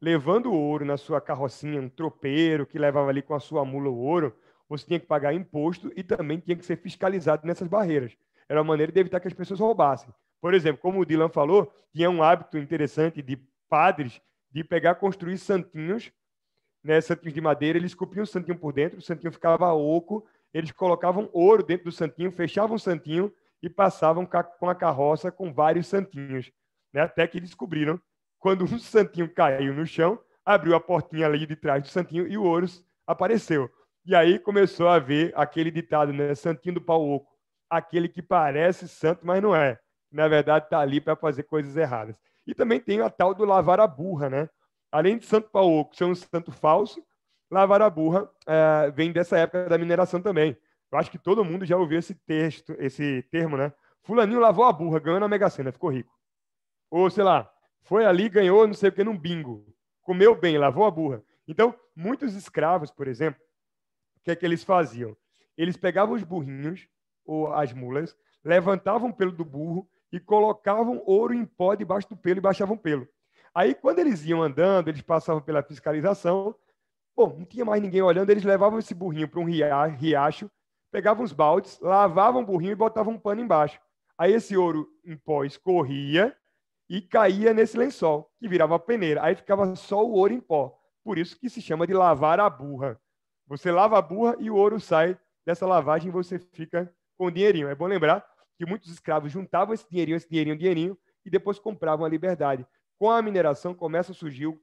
levando ouro na sua carrocinha, um tropeiro que levava ali com a sua mula o ouro, você tinha que pagar imposto e também tinha que ser fiscalizado nessas barreiras. Era uma maneira de evitar que as pessoas roubassem. Por exemplo, como o Dylan falou, tinha um hábito interessante de padres de pegar, construir santinhos, né, santinhos de madeira, eles esculpiam o santinho por dentro, o santinho ficava oco, eles colocavam ouro dentro do santinho, fechavam o santinho e passavam com a carroça com vários santinhos, né, até que descobriram, quando um santinho caiu no chão, abriu a portinha ali de trás do santinho e o ouro apareceu. E aí começou a ver aquele ditado, né, santinho do pau oco, aquele que parece santo, mas não é. Na verdade, está ali para fazer coisas erradas. E também tem a tal do lavar a burra, né? Além de santo pau oco ser um santo falso, lavar a burra vem dessa época da mineração também. Eu acho que todo mundo já ouviu esse termo, né? Fulaninho lavou a burra, ganhou na Mega Sena, ficou rico. Ou, sei lá, foi ali, ganhou não sei o que num bingo. Comeu bem, lavou a burra. Então, muitos escravos, por exemplo, o que é que eles faziam? Eles pegavam os burrinhos, ou as mulas, levantavam o pelo do burro e colocavam ouro em pó debaixo do pelo e baixavam o pelo. Aí, quando eles iam andando, eles passavam pela fiscalização, bom, não tinha mais ninguém olhando, eles levavam esse burrinho para um riacho, pegavam os baldes, lavavam o burrinho e botavam um pano embaixo. Aí esse ouro em pó escorria e caía nesse lençol, que virava peneira. Aí ficava só o ouro em pó. Por isso que se chama de lavar a burra. Você lava a burra e o ouro sai dessa lavagem você fica com o dinheirinho. É bom lembrar que muitos escravos juntavam esse dinheirinho, e depois compravam a liberdade. Com a mineração começa a surgir o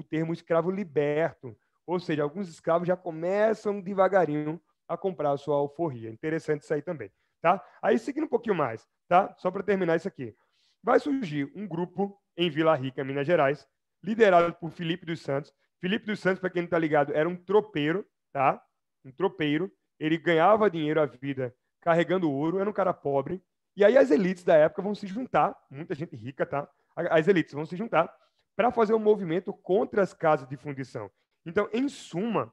termo escravo liberto, ou seja, alguns escravos já começam devagarinho a comprar a sua alforria. Interessante isso aí também, tá? Aí, seguindo um pouquinho mais, tá? Só para terminar isso aqui. Vai surgir um grupo em Vila Rica, Minas Gerais, liderado por Felipe dos Santos. Felipe dos Santos, para quem não está ligado, era um tropeiro, tá? Um tropeiro. Ele ganhava dinheiro à vida carregando ouro, era um cara pobre. E aí as elites da época vão se juntar, muita gente rica, tá? As elites vão se juntar para fazer um movimento contra as casas de fundição. Então, em suma,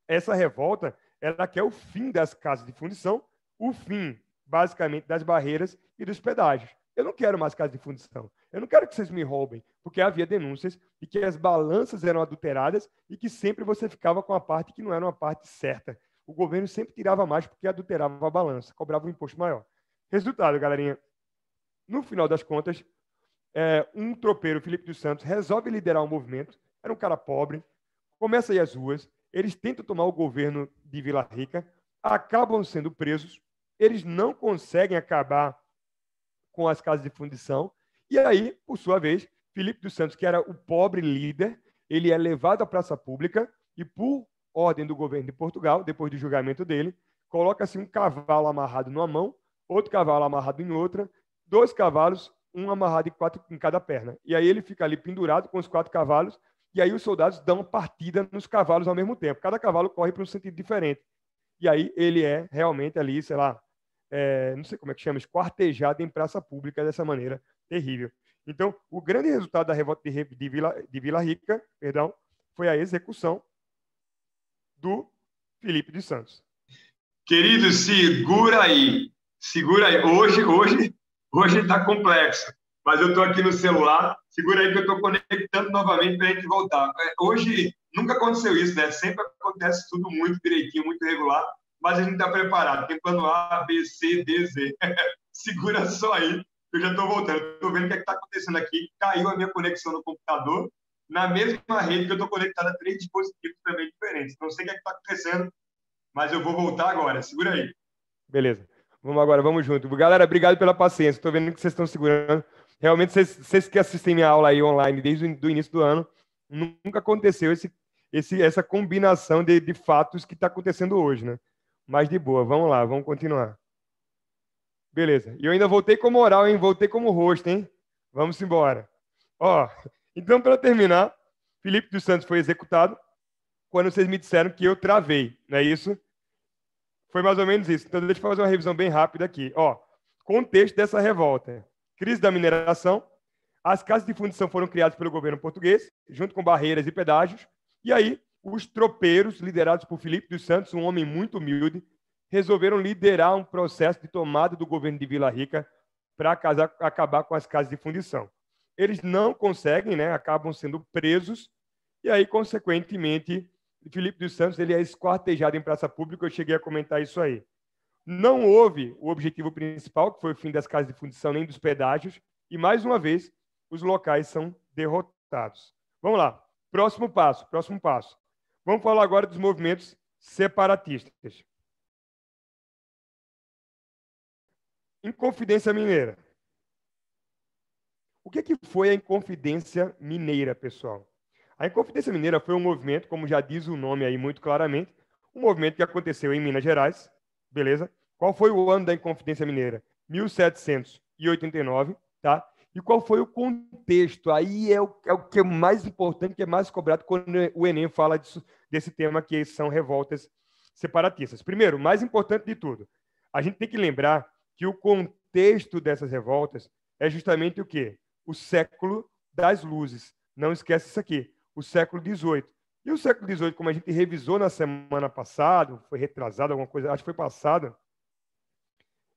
essa revolta, ela quer o fim das casas de fundição, o fim, basicamente, das barreiras e dos pedágios. Eu não quero mais casa de fundição. Eu não quero que vocês me roubem, porque havia denúncias de que as balanças eram adulteradas e que sempre você ficava com a parte que não era uma parte certa. O governo sempre tirava mais porque adulterava a balança, cobrava um imposto maior. Resultado, galerinha, no final das contas, um tropeiro, Felipe dos Santos, resolve liderar um movimento, era um cara pobre, começa a ir às ruas, eles tentam tomar o governo de Vila Rica, acabam sendo presos, eles não conseguem acabar com as casas de fundição, e aí, por sua vez, Felipe dos Santos, que era o pobre líder, ele é levado à praça pública e, por ordem do governo de Portugal, depois do julgamento dele, coloca-se um cavalo amarrado numa mão, outro cavalo amarrado em outra, 2 cavalos, um amarrado em cada perna. E aí ele fica ali pendurado com os 4 cavalos, e aí os soldados dão partida nos cavalos ao mesmo tempo. Cada cavalo corre para um sentido diferente. E aí ele é realmente ali, sei lá, não sei como é que chama, esquartejado em praça pública dessa maneira terrível. Então, o grande resultado da revolta de Vila Rica, foi a execução do Felipe dos Santos. Querido, segura aí. Segura aí. Hoje está complexo. Mas eu estou aqui no celular. Segura aí que eu estou conectando novamente para a gente voltar. Hoje nunca aconteceu isso, né? Sempre acontece tudo muito direitinho, muito regular. Mas a gente está preparado. Tem plano A, B, C, D, Z. Segura só aí, que eu já estou voltando. Estou vendo o que está acontecendo aqui. Caiu a minha conexão no computador, na mesma rede que eu estou conectado a 3 dispositivos também diferentes. Não sei o que está acontecendo, mas eu vou voltar agora. Segura aí. Beleza. Vamos agora, vamos junto. Galera, obrigado pela paciência. Estou vendo que vocês estão segurando. Realmente, vocês que assistem minha aula aí online desde o início do ano, nunca aconteceu essa combinação de fatos que está acontecendo hoje, né? Mas de boa, vamos lá, vamos continuar. Beleza. E eu ainda voltei como oral, hein? Voltei como rosto, hein? Vamos embora. Ó, então, para terminar, Felipe dos Santos foi executado quando vocês me disseram que eu travei, não é isso? Foi mais ou menos isso. Então, deixa eu fazer uma revisão bem rápida aqui. Ó, contexto dessa revolta. Crise da mineração. As casas de fundição foram criadas pelo governo português, junto com barreiras e pedágios. E aí, os tropeiros, liderados por Felipe dos Santos, um homem muito humilde, resolveram liderar um processo de tomada do governo de Vila Rica para acabar com as casas de fundição. Eles não conseguem, né? Acabam sendo presos. E aí, consequentemente, Felipe dos Santos ele é esquartejado em praça pública. Eu cheguei a comentar isso aí. Não houve o objetivo principal, que foi o fim das casas de fundição, nem dos pedágios. E, mais uma vez, os locais são derrotados. Vamos lá. Próximo passo. Vamos falar agora dos movimentos separatistas. Inconfidência Mineira. O que foi a Inconfidência Mineira, pessoal? A Inconfidência Mineira foi um movimento, como já diz o nome aí muito claramente, um movimento que aconteceu em Minas Gerais, beleza? Qual foi o ano da Inconfidência Mineira? 1789, tá? E qual foi o contexto? Aí é o que é mais importante, que é mais cobrado quando o Enem fala desse tema, que são revoltas separatistas. Primeiro, mais importante de tudo, a gente tem que lembrar que o contexto dessas revoltas é justamente o quê? O século das luzes. Não esquece isso aqui, o século XVIII. E o século XVIII, como a gente revisou na semana passada, foi retrasado, alguma coisa, acho que foi passada,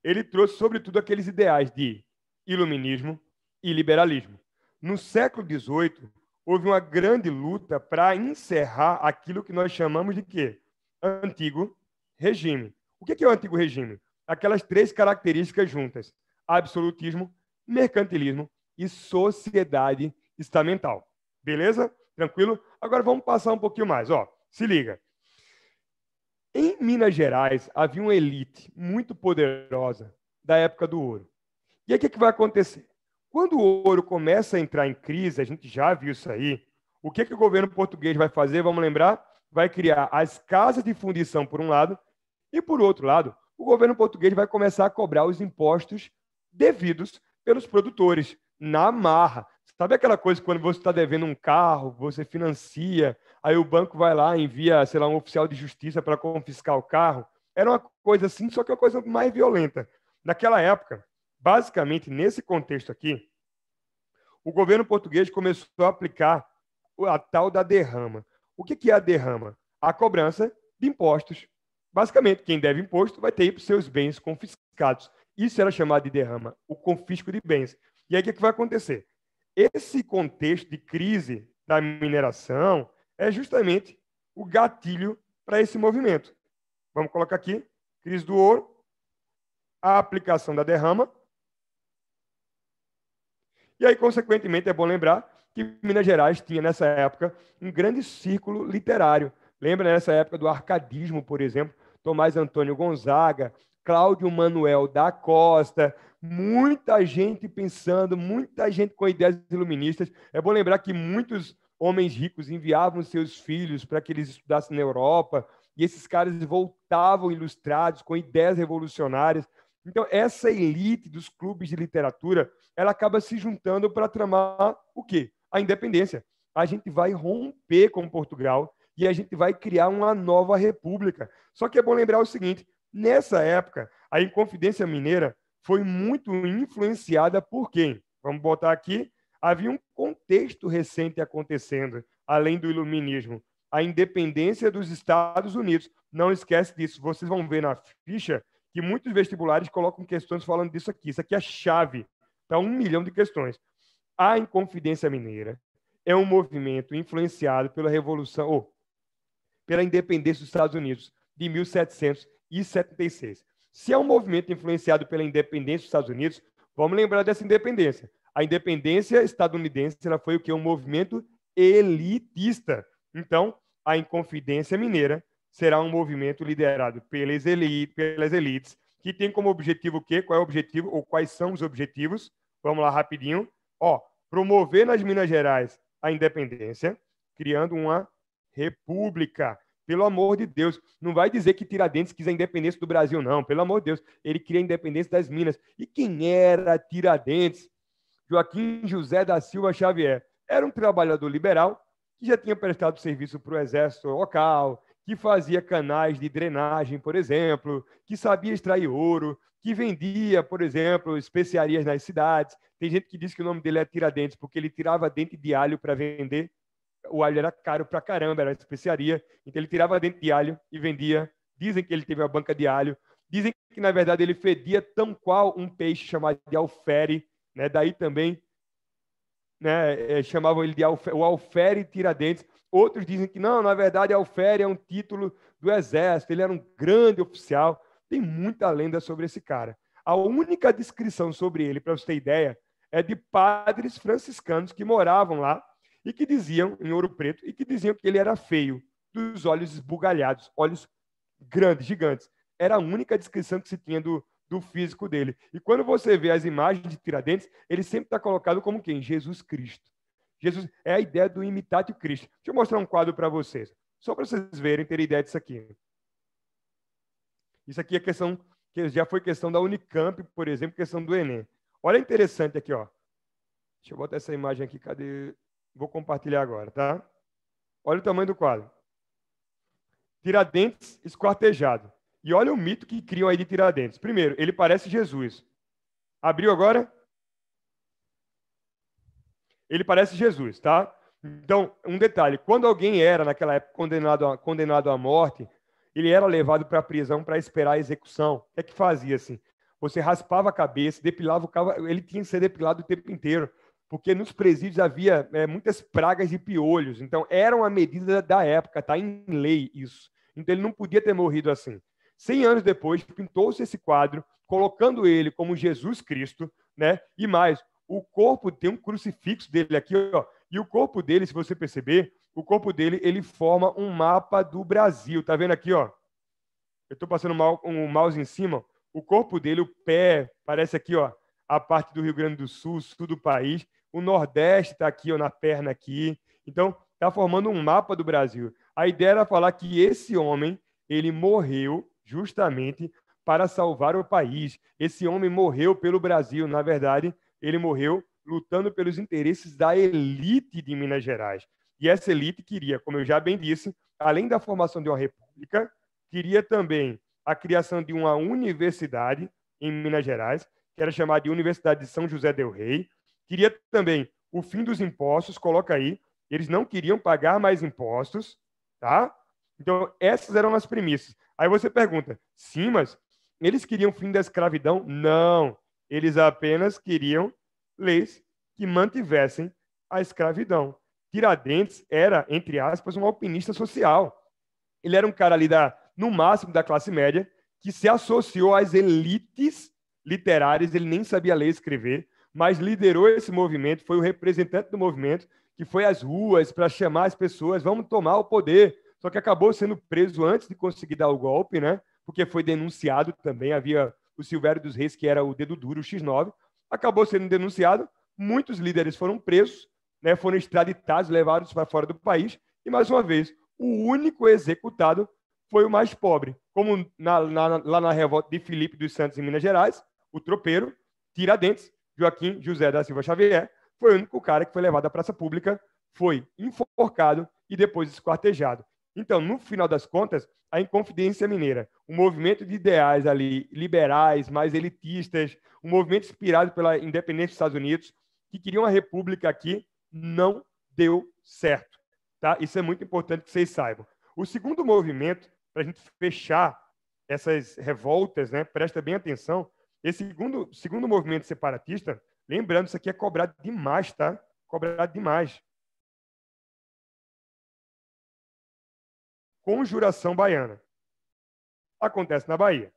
ele trouxe, sobretudo, aqueles ideais de iluminismo e liberalismo. No século XVIII, houve uma grande luta para encerrar aquilo que nós chamamos de quê? Antigo regime. O que é o antigo regime? Aquelas 3 características juntas: absolutismo, mercantilismo e sociedade estamental. Beleza? Tranquilo? Agora vamos passar um pouquinho mais. Ó, se liga. Em Minas Gerais, havia uma elite muito poderosa da época do ouro. E aí, o que vai acontecer? Quando o ouro começa a entrar em crise, a gente já viu isso aí, o que o governo português vai fazer? Vamos lembrar? Vai criar as casas de fundição, por um lado, e, por outro lado, o governo português vai começar a cobrar os impostos devidos pelos produtores, na marra. Sabe aquela coisa que quando você está devendo um carro, você financia, aí o banco vai lá, envia, sei lá, um oficial de justiça para confiscar o carro? Era uma coisa assim, só que uma coisa mais violenta. Naquela época, basicamente, nesse contexto aqui, o governo português começou a aplicar a tal da derrama. O que é a derrama? A cobrança de impostos. Basicamente, quem deve imposto vai ter os seus bens confiscados. Isso era chamado de derrama, o confisco de bens. E aí, o que vai acontecer? Esse contexto de crise da mineração é justamente o gatilho para esse movimento. Vamos colocar aqui, crise do ouro, a aplicação da derrama. E aí, consequentemente, é bom lembrar que Minas Gerais tinha, nessa época, um grande círculo literário. Lembra, nessa época do arcadismo, por exemplo, Tomás Antônio Gonzaga, Cláudio Manuel da Costa, muita gente pensando, muita gente com ideias iluministas. É bom lembrar que muitos homens ricos enviavam seus filhos para que eles estudassem na Europa, e esses caras voltavam ilustrados, com ideias revolucionárias. Então, essa elite dos clubes de literatura, ela acaba se juntando para tramar o quê? A independência. A gente vai romper com Portugal e a gente vai criar uma nova república. Só que é bom lembrar o seguinte, nessa época, a Inconfidência Mineira foi muito influenciada por quem? Vamos botar aqui, havia um contexto recente acontecendo, além do iluminismo, a independência dos Estados Unidos. Não esquece disso, vocês vão ver na ficha que muitos vestibulares colocam questões falando disso aqui. Isso aqui é a chave para 1 milhão de questões. A Inconfidência Mineira é um movimento influenciado pela Revolução, ou pela independência dos Estados Unidos, de 1776. Se é um movimento influenciado pela independência dos Estados Unidos, vamos lembrar dessa independência. A independência estadunidense ela foi o quê? Um movimento elitista. Então, a Inconfidência Mineira será um movimento liderado pelas elites, que tem como objetivo o quê? Qual é o objetivo, ou quais são os objetivos? Vamos lá rapidinho. Promover nas Minas Gerais a independência, criando uma república. Pelo amor de Deus, não vai dizer que Tiradentes quis a independência do Brasil, não. Pelo amor de Deus, ele queria a independência das Minas. E quem era Tiradentes? Joaquim José da Silva Xavier. Era um trabalhador liberal que já tinha prestado serviço para o exército local, que fazia canais de drenagem, por exemplo, que sabia extrair ouro, que vendia, por exemplo, especiarias nas cidades. Tem gente que diz que o nome dele é Tiradentes porque ele tirava dente de alho para vender. O alho era caro pra caramba, era especiaria. Então ele tirava dente de alho e vendia. Dizem que ele teve uma banca de alho. Dizem que, na verdade, ele fedia tão qual um peixe chamado de alfere. Né? Daí também chamavam ele de o alfere Tiradentes. Outros dizem que não, na verdade, alfere é um título do exército. Ele era um grande oficial. Tem muita lenda sobre esse cara. A única descrição sobre ele, para você ter ideia, é de padres franciscanos que moravam lá e que diziam, em Ouro Preto, e que diziam que ele era feio, dos olhos esbugalhados, olhos grandes, gigantes. Era a única descrição que se tinha do físico dele. E quando você vê as imagens de Tiradentes, ele sempre está colocado como quem? Jesus Cristo. Jesus é a ideia do imitatio Christi. Deixa eu mostrar um quadro para vocês, só para vocês verem, terem ideia disso aqui. Isso aqui é questão, que já foi questão da Unicamp, por exemplo, questão do Enem. Olha interessante aqui, ó. Deixa eu botar essa imagem aqui, cadê? Vou compartilhar agora, tá? Olha o tamanho do quadro. Tiradentes esquartejado. E olha o mito que criam aí de Tiradentes. Primeiro, ele parece Jesus. Abriu agora? Ele parece Jesus, tá? Então, um detalhe. Quando alguém era, naquela época, condenado à morte, ele era levado para a prisão para esperar a execução. O que é que fazia assim? Você raspava a cabeça, depilava o cabelo. Ele tinha que ser depilado o tempo inteiro, porque nos presídios havia muitas pragas de piolhos. Então, era uma medida da época, tá em lei isso. Então, ele não podia ter morrido assim. 100 anos depois, pintou-se esse quadro, colocando ele como Jesus Cristo, né? E mais, o corpo tem um crucifixo dele aqui, ó. E o corpo dele, se você perceber, o corpo dele, ele forma um mapa do Brasil. Tá vendo aqui, ó? eu estou passando um mouse em cima, o corpo dele, o pé, parece aqui, ó, a parte do Rio Grande do Sul, sul do país, o Nordeste está aqui, ó, na perna aqui. Então, está formando um mapa do Brasil. A ideia era falar que esse homem, ele morreu justamente para salvar o país. Esse homem morreu pelo Brasil. Na verdade, ele morreu lutando pelos interesses da elite de Minas Gerais. E essa elite queria, como eu já bem disse, além da formação de uma república, queria também a criação de uma universidade em Minas Gerais, que era chamada de Universidade de São José del Rei. Queria também o fim dos impostos, coloca aí, eles não queriam pagar mais impostos, tá? Então, essas eram as premissas. Aí você pergunta, sim, mas eles queriam o fim da escravidão? Não, eles apenas queriam leis que mantivessem a escravidão. Tiradentes era, entre aspas, um alpinista social. Ele era um cara ali, no máximo, da classe média, que se associou às elites literárias, ele nem sabia ler e escrever, mas liderou esse movimento, foi o representante do movimento, que foi às ruas para chamar as pessoas, vamos tomar o poder. Só que acabou sendo preso antes de conseguir dar o golpe, né? Porque foi denunciado também, havia o Silvério dos Reis, que era o dedo duro, o X9, acabou sendo denunciado, muitos líderes foram presos, né? Foram extraditados, levados para fora do país, e mais uma vez, o único executado foi o mais pobre, como lá na revolta de Filipe dos Santos, em Minas Gerais, o tropeiro, Tiradentes, Joaquim José da Silva Xavier, foi o único cara que foi levado à praça pública, foi enforcado e depois esquartejado. Então, no final das contas, a Inconfidência Mineira, um movimento de ideais ali, liberais, mais elitistas, um movimento inspirado pela independência dos Estados Unidos, que queria uma república aqui, não deu certo. Tá? Isso é muito importante que vocês saibam. O segundo movimento, para a gente fechar essas revoltas, né, presta bem atenção, esse segundo movimento separatista, lembrando, isso aqui é cobrado demais, tá? Cobrado demais. Conjuração Baiana. Acontece na Bahia.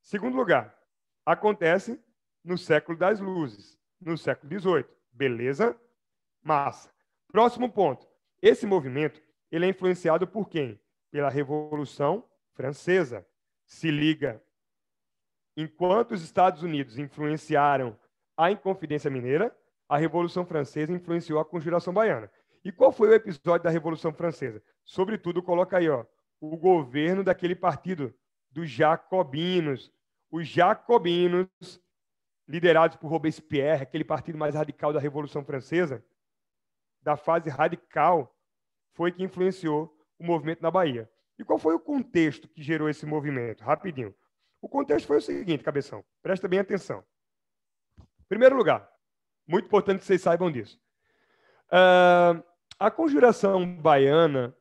Segundo lugar, acontece no século das luzes, no século XVIII. Beleza? Massa. Próximo ponto. Esse movimento, ele é influenciado por quem? Pela Revolução Francesa. Se liga. Enquanto os Estados Unidos influenciaram a Inconfidência Mineira, a Revolução Francesa influenciou a Conjuração Baiana. E qual foi o episódio da Revolução Francesa? Sobretudo, coloca aí, ó, o governo daquele partido dos jacobinos. Os jacobinos, liderados por Robespierre, aquele partido mais radical da Revolução Francesa, da fase radical, foi que influenciou o movimento na Bahia. E qual foi o contexto que gerou esse movimento? Rapidinho. O contexto foi o seguinte, cabeção, presta bem atenção. Em primeiro lugar, muito importante que vocês saibam disso. A Conjuração Baiana,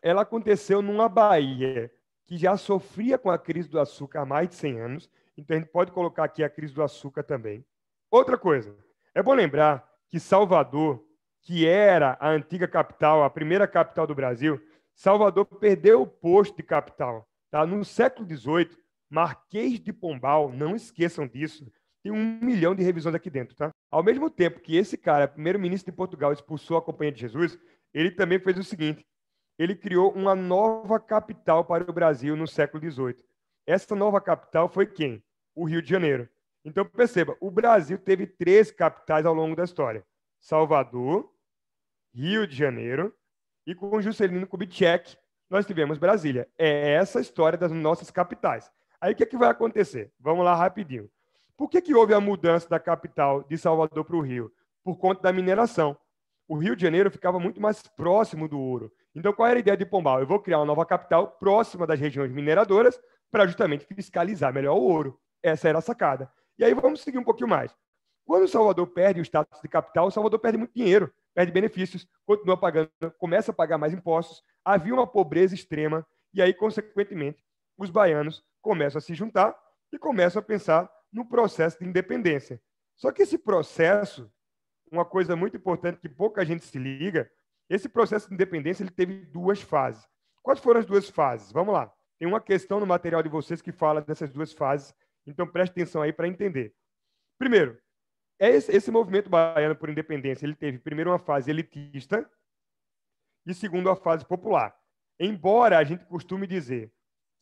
ela aconteceu numa Bahia que já sofria com a crise do açúcar há mais de 100 anos, então a gente pode colocar aqui a crise do açúcar também. Outra coisa, é bom lembrar que Salvador, que era a antiga capital, a primeira capital do Brasil, Salvador perdeu o posto de capital. Tá? No século XVIII, Marquês de Pombal, não esqueçam disso, tem 1 milhão de revisões aqui dentro. Tá? Ao mesmo tempo que esse cara, primeiro-ministro de Portugal, expulsou a Companhia de Jesus, ele também fez o seguinte, ele criou uma nova capital para o Brasil no século XVIII. Essa nova capital foi quem? O Rio de Janeiro. Então, perceba, o Brasil teve 3 capitais ao longo da história. Salvador, Rio de Janeiro e com Juscelino Kubitschek nós tivemos Brasília. É essa a história das nossas capitais. Aí o que vai acontecer? Vamos lá rapidinho. Por que houve a mudança da capital de Salvador para o Rio? Por conta da mineração. O Rio de Janeiro ficava muito mais próximo do ouro. Então, qual era a ideia de Pombal? Eu vou criar uma nova capital próxima das regiões mineradoras para justamente fiscalizar melhor o ouro. Essa era a sacada. E aí vamos seguir um pouquinho mais. Quando Salvador perde o status de capital, Salvador perde muito dinheiro, perde benefícios, continua pagando, começa a pagar mais impostos, havia uma pobreza extrema, e aí, consequentemente, os baianos começam a se juntar e começam a pensar no processo de independência. Só que esse processo, uma coisa muito importante que pouca gente se liga, esse processo de independência ele teve 2 fases. Quais foram as 2 fases? Vamos lá. Tem uma questão no material de vocês que fala dessas 2 fases, então preste atenção aí para entender. Primeiro, esse movimento baiano por independência, ele teve primeiro uma fase elitista e segundo a fase popular. Embora a gente costume dizer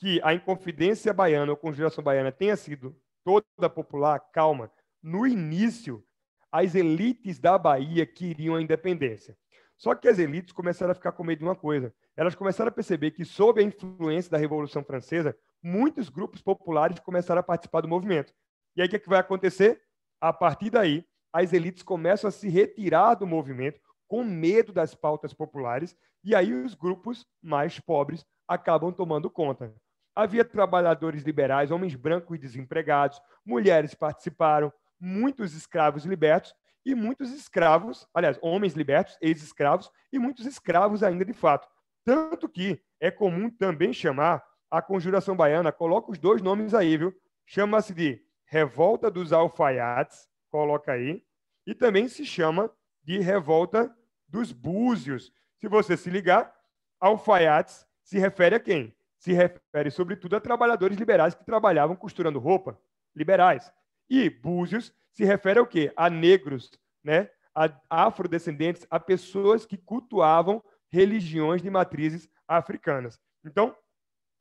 que a Inconfidência Baiana ou Conjuração Baiana tenha sido toda popular, calma. No início, as elites da Bahia queriam a independência. Só que as elites começaram a ficar com medo de uma coisa. Elas começaram a perceber que, sob a influência da Revolução Francesa, muitos grupos populares começaram a participar do movimento. E aí, o que vai acontecer? A partir daí, as elites começam a se retirar do movimento com medo das pautas populares, e aí os grupos mais pobres acabam tomando conta. Havia trabalhadores liberais, homens brancos desempregados, mulheres participaram, muitos escravos libertos e muitos escravos, aliás, homens libertos, ex-escravos e muitos escravos ainda de fato. Tanto que é comum também chamar a Conjuração Baiana, coloca os dois nomes aí, viu? Chama-se de Revolta dos Alfaiates, coloca aí, e também se chama de Revolta dos Búzios. Se você se ligar, alfaiates se refere a quem? Se refere, sobretudo, a trabalhadores liberais que trabalhavam costurando roupa, liberais. E búzios se refere ao quê? A negros, né? A afrodescendentes, a pessoas que cultuavam religiões de matrizes africanas. Então,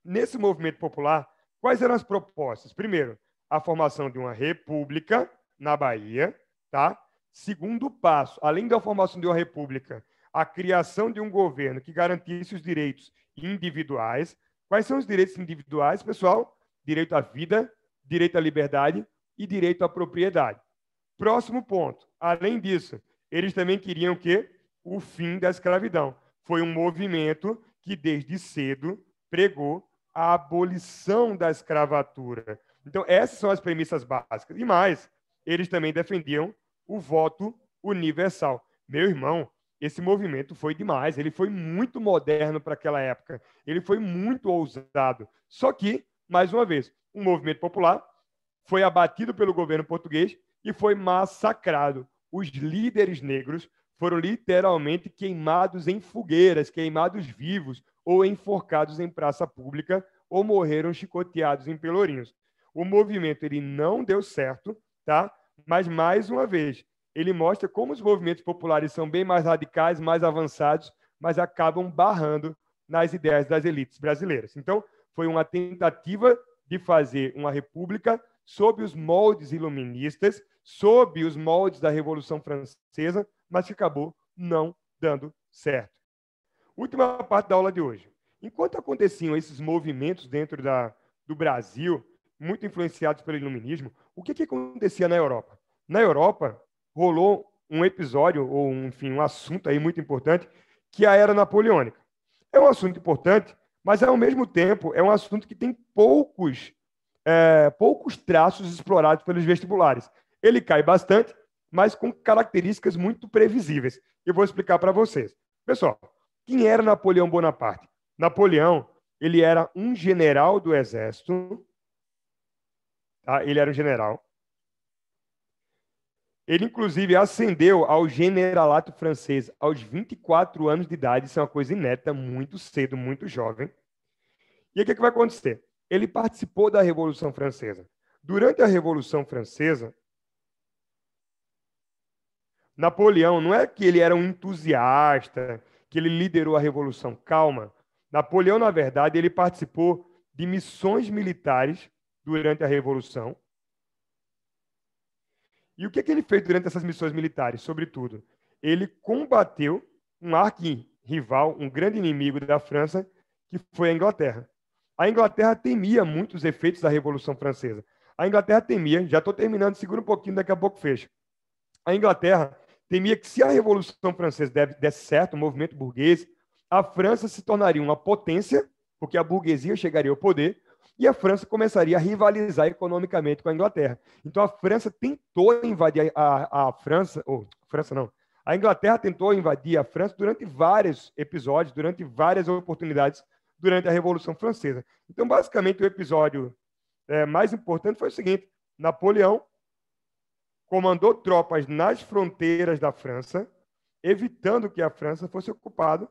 nesse movimento popular, quais eram as propostas? Primeiro, a formação de uma república na Bahia, tá? Segundo passo, além da formação de uma república, a criação de um governo que garantisse os direitos individuais. Quais são os direitos individuais, pessoal? Direito à vida, direito à liberdade e direito à propriedade. Próximo ponto. Além disso, eles também queriam que o fim da escravidão. Foi um movimento que, desde cedo, pregou a abolição da escravatura. Então, essas são as premissas básicas. E mais, eles também defendiam o voto universal. Meu irmão, esse movimento foi demais. Ele foi muito moderno para aquela época. Ele foi muito ousado. Só que, mais uma vez, um movimento popular foi abatido pelo governo português e foi massacrado. Os líderes negros foram literalmente queimados em fogueiras, queimados vivos ou enforcados em praça pública ou morreram chicoteados em pelourinhos. O movimento ele não deu certo, tá? Mas, mais uma vez, ele mostra como os movimentos populares são bem mais radicais, mais avançados, mas acabam barrando nas ideias das elites brasileiras. Então, foi uma tentativa de fazer uma república sob os moldes iluministas, sob os moldes da Revolução Francesa, mas que acabou não dando certo. Última parte da aula de hoje. Enquanto aconteciam esses movimentos dentro do Brasil, muito influenciados pelo iluminismo, o que acontecia na Europa? Na Europa, rolou um episódio, ou enfim, um assunto aí muito importante, que é a Era Napoleônica. É um assunto importante, mas, ao mesmo tempo, é um assunto que tem poucos traços explorados pelos vestibulares. Ele cai bastante, mas com características muito previsíveis. Eu vou explicar para vocês. Pessoal, quem era Napoleão Bonaparte? Napoleão, ele era um general do exército, tá? Ele era um general. Ele, inclusive, ascendeu ao generalato francês aos 24 anos de idade. Isso é uma coisa inédita, muito cedo, muito jovem. E aí, o que vai acontecer? Ele participou da Revolução Francesa. Durante a Revolução Francesa, Napoleão, não é que ele era um entusiasta, que ele liderou a Revolução. Calma. Napoleão, na verdade, ele participou de missões militares durante a Revolução. E o que ele fez durante essas missões militares? Sobretudo, ele combateu um arqui-rival, um grande inimigo da França, que foi a Inglaterra. A Inglaterra temia muito os efeitos da Revolução Francesa. A Inglaterra temia, já estou terminando, segura um pouquinho, daqui a pouco fecho. A Inglaterra temia que, se a Revolução Francesa desse certo, o movimento burguês, a França se tornaria uma potência, porque a burguesia chegaria ao poder, e a França começaria a rivalizar economicamente com a Inglaterra. Então, a França tentou invadir a Inglaterra tentou invadir a França durante vários episódios, durante várias oportunidades, durante a Revolução Francesa. Então, basicamente, o episódio mais importante foi o seguinte: Napoleão comandou tropas nas fronteiras da França, evitando que a França fosse ocupada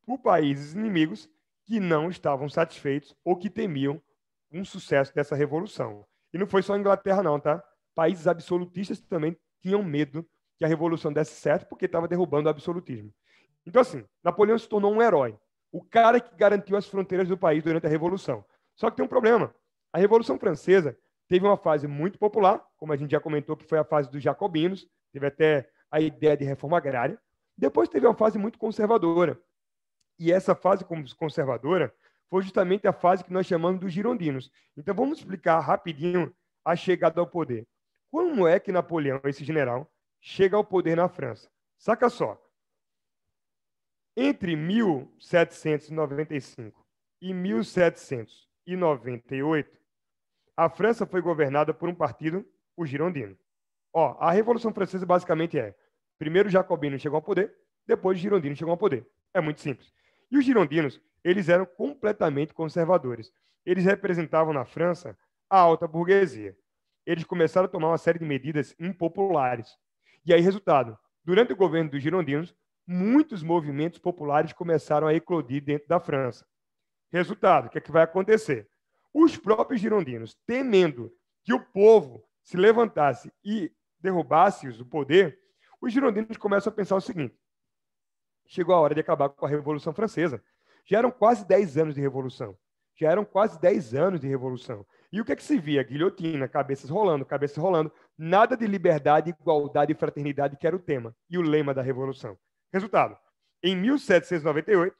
por países inimigos que não estavam satisfeitos ou que temiam um sucesso dessa revolução. E não foi só a Inglaterra, não, tá? Países absolutistas também tinham medo que a revolução desse certo, porque estava derrubando o absolutismo. Então, assim, Napoleão se tornou um herói. O cara que garantiu as fronteiras do país durante a revolução. Só que tem um problema. A Revolução Francesa teve uma fase muito popular, como a gente já comentou, que foi a fase dos jacobinos, teve até a ideia de reforma agrária. Depois teve uma fase muito conservadora. E essa fase conservadora foi justamente a fase que nós chamamos dos girondinos. Então, vamos explicar rapidinho a chegada ao poder. Como é que Napoleão, esse general, chega ao poder na França? Saca só. Entre 1795 e 1798, a França foi governada por um partido, o girondino. A Revolução Francesa basicamente primeiro os jacobinos chegam ao poder, depois os girondinos chegam ao poder. É muito simples. E os girondinos, eles eram completamente conservadores. Eles representavam na França a alta burguesia. Eles começaram a tomar uma série de medidas impopulares. E aí, resultado, durante o governo dos girondinos, muitos movimentos populares começaram a eclodir dentro da França. Resultado, o que é que vai acontecer? Os próprios girondinos, temendo que o povo se levantasse e derrubasse-os do poder, os girondinos começam a pensar o seguinte: chegou a hora de acabar com a Revolução Francesa. Já eram quase 10 anos de revolução. E o que é que se via? Guilhotina, cabeças rolando. Nada de liberdade, igualdade e fraternidade, que era o tema e o lema da Revolução. Resultado, em 1798,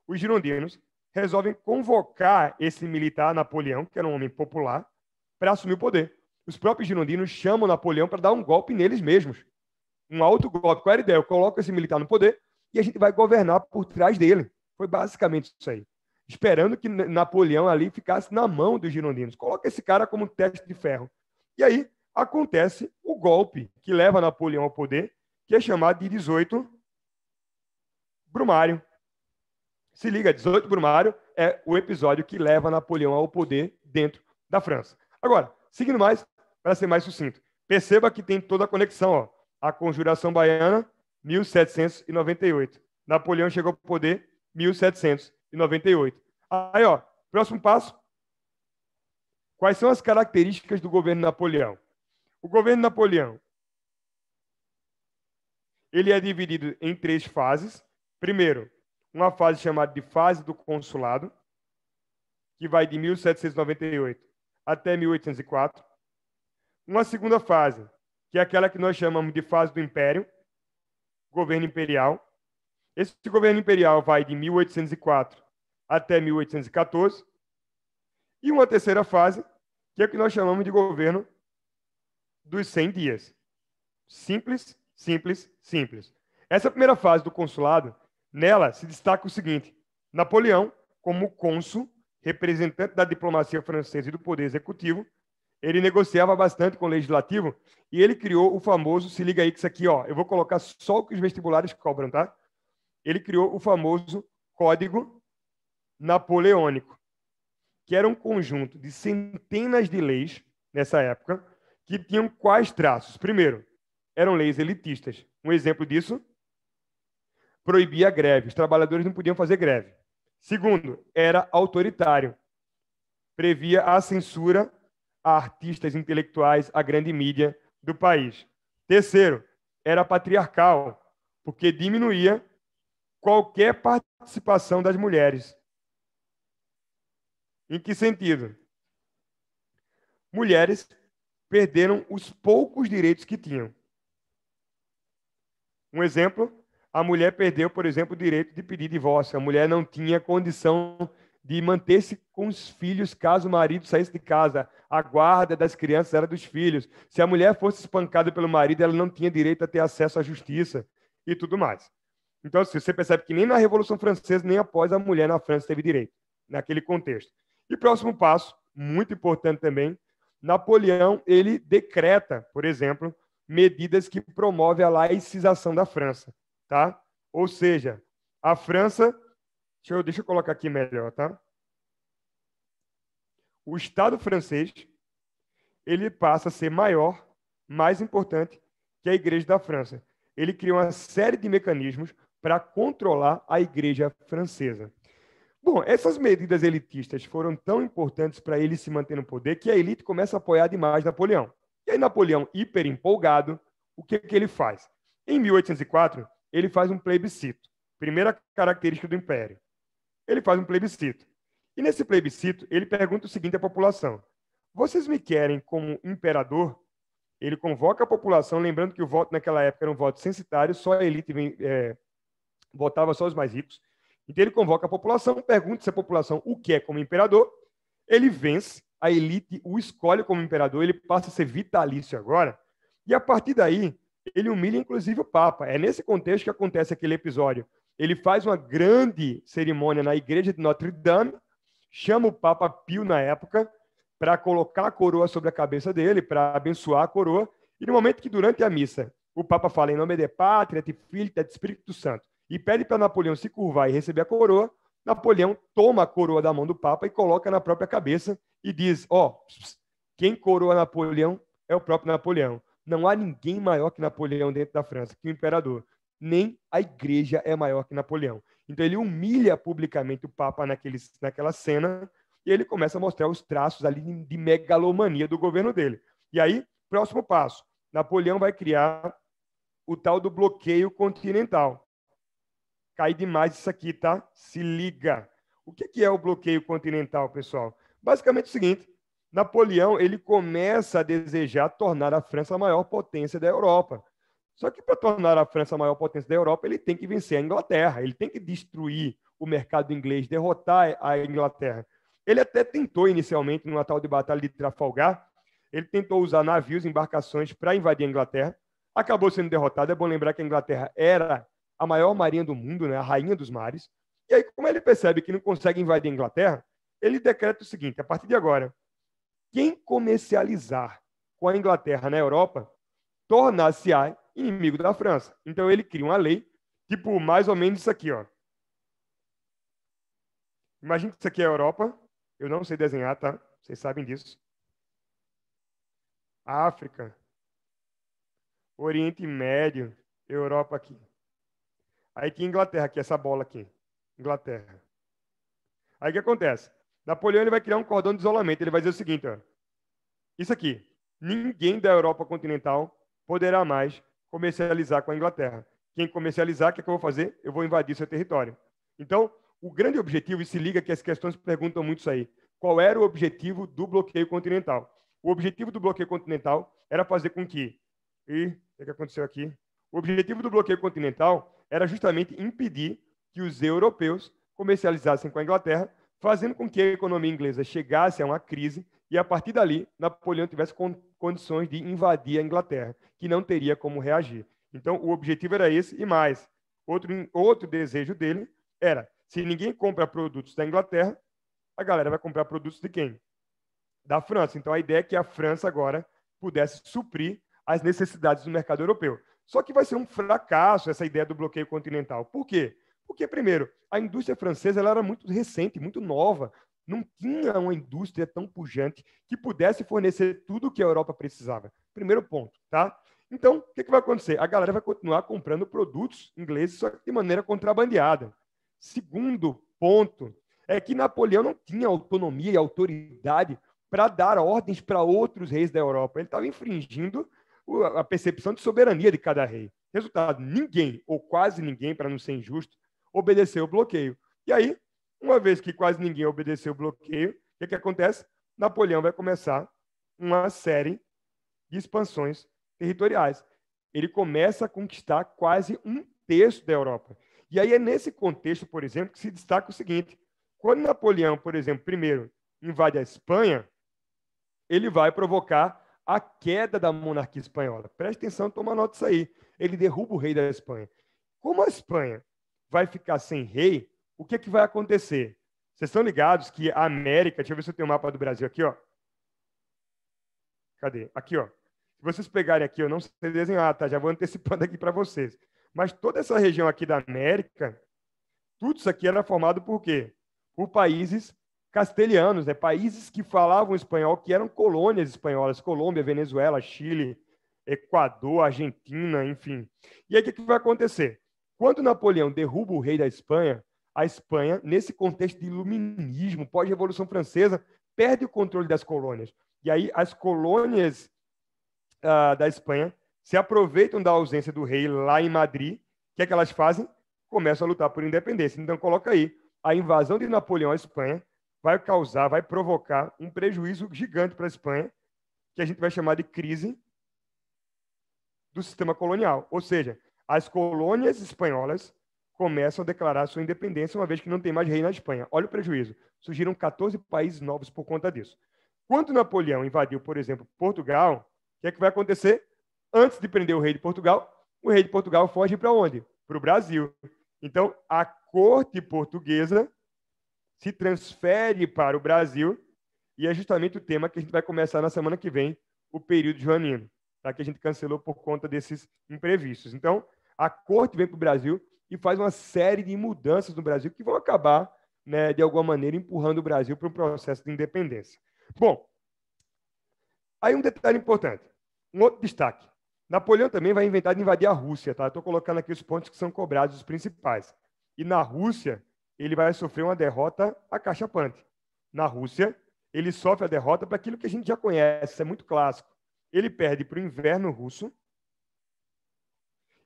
os girondinos resolvem convocar esse militar Napoleão, que era um homem popular, para assumir o poder. Os próprios girondinos chamam Napoleão para dar um golpe neles mesmos. Um alto golpe. Qual era a ideia? Eu coloco esse militar no poder e a gente vai governar por trás dele. Foi basicamente isso aí. Esperando que Napoleão ali ficasse na mão dos girondinos. Coloca esse cara como um teste de ferro. E aí acontece o golpe que leva Napoleão ao poder, que é chamado de 18 Brumário. Se liga, 18 Brumário é o episódio que leva Napoleão ao poder dentro da França. Agora, seguindo mais, para ser mais sucinto, perceba que tem toda a conexão. A Conjuração Baiana, 1798. Napoleão chegou ao poder, 1798. Aí, próximo passo. Quais são as características do governo Napoleão? O governo Napoleão, ele é dividido em 3 fases. Primeiro, uma fase chamada de fase do consulado, que vai de 1798 até 1804. Uma segunda fase, que é aquela que nós chamamos de fase do Império, governo imperial. Esse governo imperial vai de 1804 até 1814. E uma terceira fase, que é o que nós chamamos de governo dos 100 dias. Simples, simples, simples. Essa primeira fase do consulado, nela se destaca o seguinte: Napoleão, como cônsul, representante da diplomacia francesa e do poder executivo, ele negociava bastante com o legislativo e ele criou o famoso, se liga aí que isso aqui, eu vou colocar só o que os vestibulares cobram, tá? Ele criou o famoso Código Napoleônico, que era um conjunto de centenas de leis, nessa época, que tinham quais traços? Primeiro, eram leis elitistas. Um exemplo disso, proibia a greve. Os trabalhadores não podiam fazer greve. Segundo, era autoritário. Previa a censura a artistas intelectuais, a grande mídia do país. Terceiro, era patriarcal, porque diminuía qualquer participação das mulheres. Em que sentido? Mulheres perderam os poucos direitos que tinham. Um exemplo, a mulher perdeu, por exemplo, o direito de pedir divórcio. A mulher não tinha condição de manter-se com os filhos caso o marido saísse de casa. A guarda das crianças era dos filhos. Se a mulher fosse espancada pelo marido, ela não tinha direito a ter acesso à justiça e tudo mais. Então, assim, você percebe que nem na Revolução Francesa, nem após a mulher na França teve direito, naquele contexto. E próximo passo, muito importante também, Napoleão, ele decreta, por exemplo, medidas que promovem a laicização da França, tá? Ou seja, a França, deixa eu colocar aqui melhor, tá? O Estado francês, ele passa a ser maior, mais importante que a Igreja da França. Ele cria uma série de mecanismos para controlar a Igreja francesa. Bom, essas medidas elitistas foram tão importantes para ele se manter no poder que a elite começa a apoiar demais Napoleão. E aí Napoleão, hiper empolgado, o que ele faz? Em 1804, ele faz um plebiscito. Primeira característica do Império. Ele faz um plebiscito. E nesse plebiscito, ele pergunta o seguinte à população: vocês me querem como imperador? Ele convoca a população, lembrando que o voto naquela época era um voto censitário, só a elite votava só os mais ricos. Então ele convoca a população, pergunta se a população o quer como imperador, ele vence, a elite o escolhe como imperador, ele passa a ser vitalício agora, e a partir daí ele humilha inclusive o Papa. É nesse contexto que acontece aquele episódio. Ele faz uma grande cerimônia na igreja de Notre Dame, chama o Papa Pio na época, para colocar a coroa sobre a cabeça dele, para abençoar a coroa, e no momento que durante a missa o Papa fala em nome de Pátria, de Filho, de Espírito Santo, e pede para Napoleão se curvar e receber a coroa, Napoleão toma a coroa da mão do Papa e coloca na própria cabeça e diz, quem coroa Napoleão é o próprio Napoleão. Não há ninguém maior que Napoleão dentro da França, que o imperador. Nem a igreja é maior que Napoleão. Então ele humilha publicamente o Papa naquela cena, e ele começa a mostrar os traços ali de megalomania do governo dele. E aí, próximo passo, Napoleão vai criar o tal do bloqueio continental. Cai demais isso aqui, tá? Se liga. O que é o bloqueio continental, pessoal? Basicamente é o seguinte, Napoleão ele começa a desejar tornar a França a maior potência da Europa. Só que para tornar a França a maior potência da Europa, ele tem que vencer a Inglaterra, ele tem que destruir o mercado inglês, derrotar a Inglaterra. Ele até tentou inicialmente, numa tal de Batalha de Trafalgar, ele tentou usar navios, embarcações para invadir a Inglaterra, acabou sendo derrotado. É bom lembrar que a Inglaterra era a maior marinha do mundo, né? A rainha dos mares. E aí, como ele percebe que não consegue invadir a Inglaterra, ele decreta o seguinte, a partir de agora, quem comercializar com a Inglaterra na Europa, tornar-se-á inimigo da França. Então ele cria uma lei, tipo, mais ou menos isso aqui, ó. Imagina que isso aqui é a Europa. Eu não sei desenhar, tá? Vocês sabem disso. África, Oriente Médio, Europa aqui. Aí que Inglaterra, aqui, essa bola aqui. Inglaterra. Aí o que acontece? Napoleão ele vai criar um cordão de isolamento. Ele vai dizer o seguinte, ó. Isso aqui. Ninguém da Europa continental poderá mais comercializar com a Inglaterra. Quem comercializar, o que é que eu vou fazer? Eu vou invadir seu território. Então, o grande objetivo, e se liga que as questões perguntam muito isso aí, qual era o objetivo do bloqueio continental? O objetivo do bloqueio continental era fazer com que... o que aconteceu aqui? O objetivo do bloqueio continental era justamente impedir que os europeus comercializassem com a Inglaterra, fazendo com que a economia inglesa chegasse a uma crise e, a partir dali, Napoleão tivesse condições de invadir a Inglaterra, que não teria como reagir. Então, o objetivo era esse e mais. Outro desejo dele era, se ninguém compra produtos da Inglaterra, a galera vai comprar produtos de quem? Da França. Então, a ideia é que a França agora pudesse suprir as necessidades do mercado europeu. Só que vai ser um fracasso essa ideia do bloqueio continental. Por quê? Porque, primeiro, a indústria francesa ela era muito recente, muito nova. Não tinha uma indústria tão pujante que pudesse fornecer tudo o que a Europa precisava. Primeiro ponto, tá? Então, o que vai acontecer? A galera vai continuar comprando produtos ingleses, só que de maneira contrabandeada. Segundo ponto é que Napoleão não tinha autonomia e autoridade para dar ordens para outros reis da Europa. Ele estava infringindo a percepção de soberania de cada rei. Resultado, ninguém, ou quase ninguém, para não ser injusto, obedeceu o bloqueio. E aí, uma vez que quase ninguém obedeceu o bloqueio, o que acontece? Napoleão vai começar uma série de expansões territoriais. Ele começa a conquistar quase um terço da Europa. E aí é nesse contexto, por exemplo, que se destaca o seguinte: quando Napoleão, por exemplo, primeiro invade a Espanha, ele vai provocar a queda da monarquia espanhola. Preste atenção, toma nota disso aí. Ele derruba o rei da Espanha. Como a Espanha vai ficar sem rei, o que vai acontecer? Vocês estão ligados que a América... Deixa eu ver se eu tenho o mapa do Brasil aqui, ó. Cadê? Aqui, ó. Se vocês pegarem aqui, eu não sei desenhar, tá? Já vou antecipando aqui para vocês. Mas toda essa região aqui da América, tudo isso aqui era formado por quê? Por países castelhanos, né? Países que falavam espanhol, que eram colônias espanholas, Colômbia, Venezuela, Chile, Equador, Argentina, enfim. E aí o que vai acontecer? Quando Napoleão derruba o rei da Espanha, a Espanha, nesse contexto de iluminismo, pós-Revolução Francesa, perde o controle das colônias. E aí as colônias da Espanha se aproveitam da ausência do rei lá em Madrid. O que é que elas fazem? Começam a lutar por independência. Então, coloca aí a invasão de Napoleão à Espanha vai causar, vai provocar um prejuízo gigante para a Espanha, que a gente vai chamar de crise do sistema colonial. Ou seja, as colônias espanholas começam a declarar sua independência, uma vez que não tem mais rei na Espanha. Olha o prejuízo. Surgiram 14 países novos por conta disso. Quando Napoleão invadiu, por exemplo, Portugal, o que é que vai acontecer? Antes de prender o rei de Portugal, o rei de Portugal foge para onde? Para o Brasil. Então, a corte portuguesa se transfere para o Brasil, e é justamente o tema que a gente vai começar na semana que vem, o período joanino, tá? Que a gente cancelou por conta desses imprevistos. Então, a corte vem para o Brasil e faz uma série de mudanças no Brasil que vão acabar, né, de alguma maneira, empurrando o Brasil para um processo de independência. Bom, aí um detalhe importante, um outro destaque. Napoleão também vai inventar de invadir a Rússia, tá? Estou colocando aqui os pontos que são cobrados, os principais. E na Rússia, ele vai sofrer uma derrota acachapante. Na Rússia, ele sofre a derrota para aquilo que a gente já conhece, é muito clássico. Ele perde para o inverno russo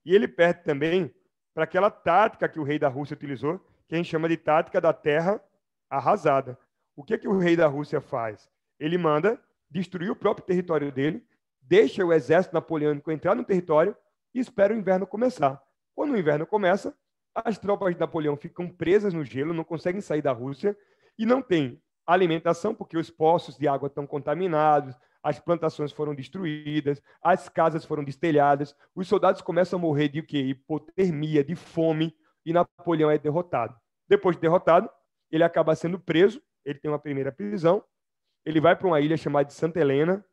e ele perde também para aquela tática que o rei da Rússia utilizou, que a gente chama de tática da terra arrasada. O que o rei da Rússia faz? Ele manda destruir o próprio território dele, deixa o exército napoleônico entrar no território e espera o inverno começar. Quando o inverno começa, as tropas de Napoleão ficam presas no gelo, não conseguem sair da Rússia e não tem alimentação, porque os poços de água estão contaminados, as plantações foram destruídas, as casas foram destelhadas, os soldados começam a morrer de quê? Hipotermia, de fome, e Napoleão é derrotado. Depois de derrotado, ele acaba sendo preso, ele tem uma primeira prisão, ele vai para uma ilha chamada de Santa Helena,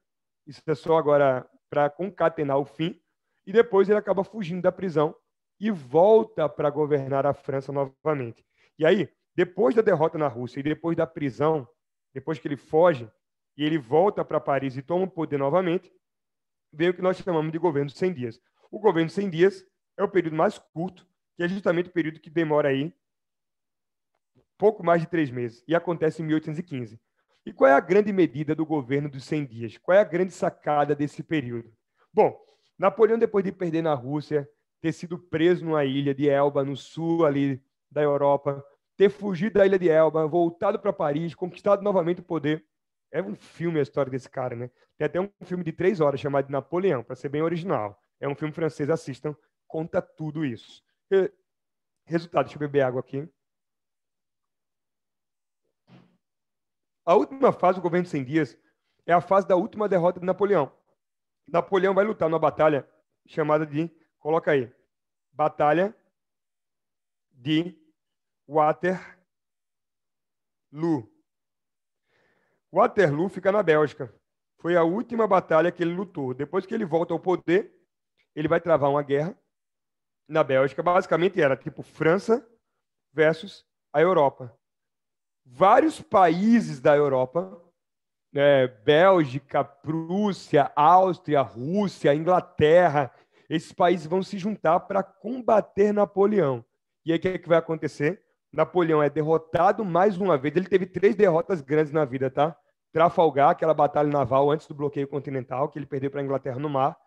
isso é só agora para concatenar o fim, e depois ele acaba fugindo da prisão e volta para governar a França novamente. E aí, depois da derrota na Rússia e depois da prisão, depois que ele foge e ele volta para Paris e toma o poder novamente, vem o que nós chamamos de governo 100 dias. O governo 100 dias é o período mais curto, que é justamente o período que demora aí pouco mais de 3 meses, e acontece em 1815. E qual é a grande medida do governo dos 100 dias? Qual é a grande sacada desse período? Bom, Napoleão, depois de perder na Rússia, ter sido preso numa ilha de Elba, no sul ali da Europa, ter fugido da ilha de Elba, voltado para Paris, conquistado novamente o poder. É um filme a história desse cara, né? Tem até um filme de 3 horas chamado de Napoleão, para ser bem original. É um filme francês, assistam, conta tudo isso. Resultado, deixa eu beber água aqui. A última fase do governo de 100 dias é a fase da última derrota de Napoleão. Napoleão vai lutar numa batalha chamada de, coloca aí, Batalha de Waterloo. Waterloo fica na Bélgica. Foi a última batalha que ele lutou. Depois que ele volta ao poder, ele vai travar uma guerra na Bélgica. Basicamente era tipo França versus a Europa. Vários países da Europa, Bélgica, Prússia, Áustria, Rússia, Inglaterra, esses países vão se juntar para combater Napoleão. E aí o que é que vai acontecer? Napoleão é derrotado mais uma vez. Ele teve 3 derrotas grandes na vida, tá? Trafalgar, aquela batalha naval antes do bloqueio continental, que ele perdeu para a Inglaterra no mar.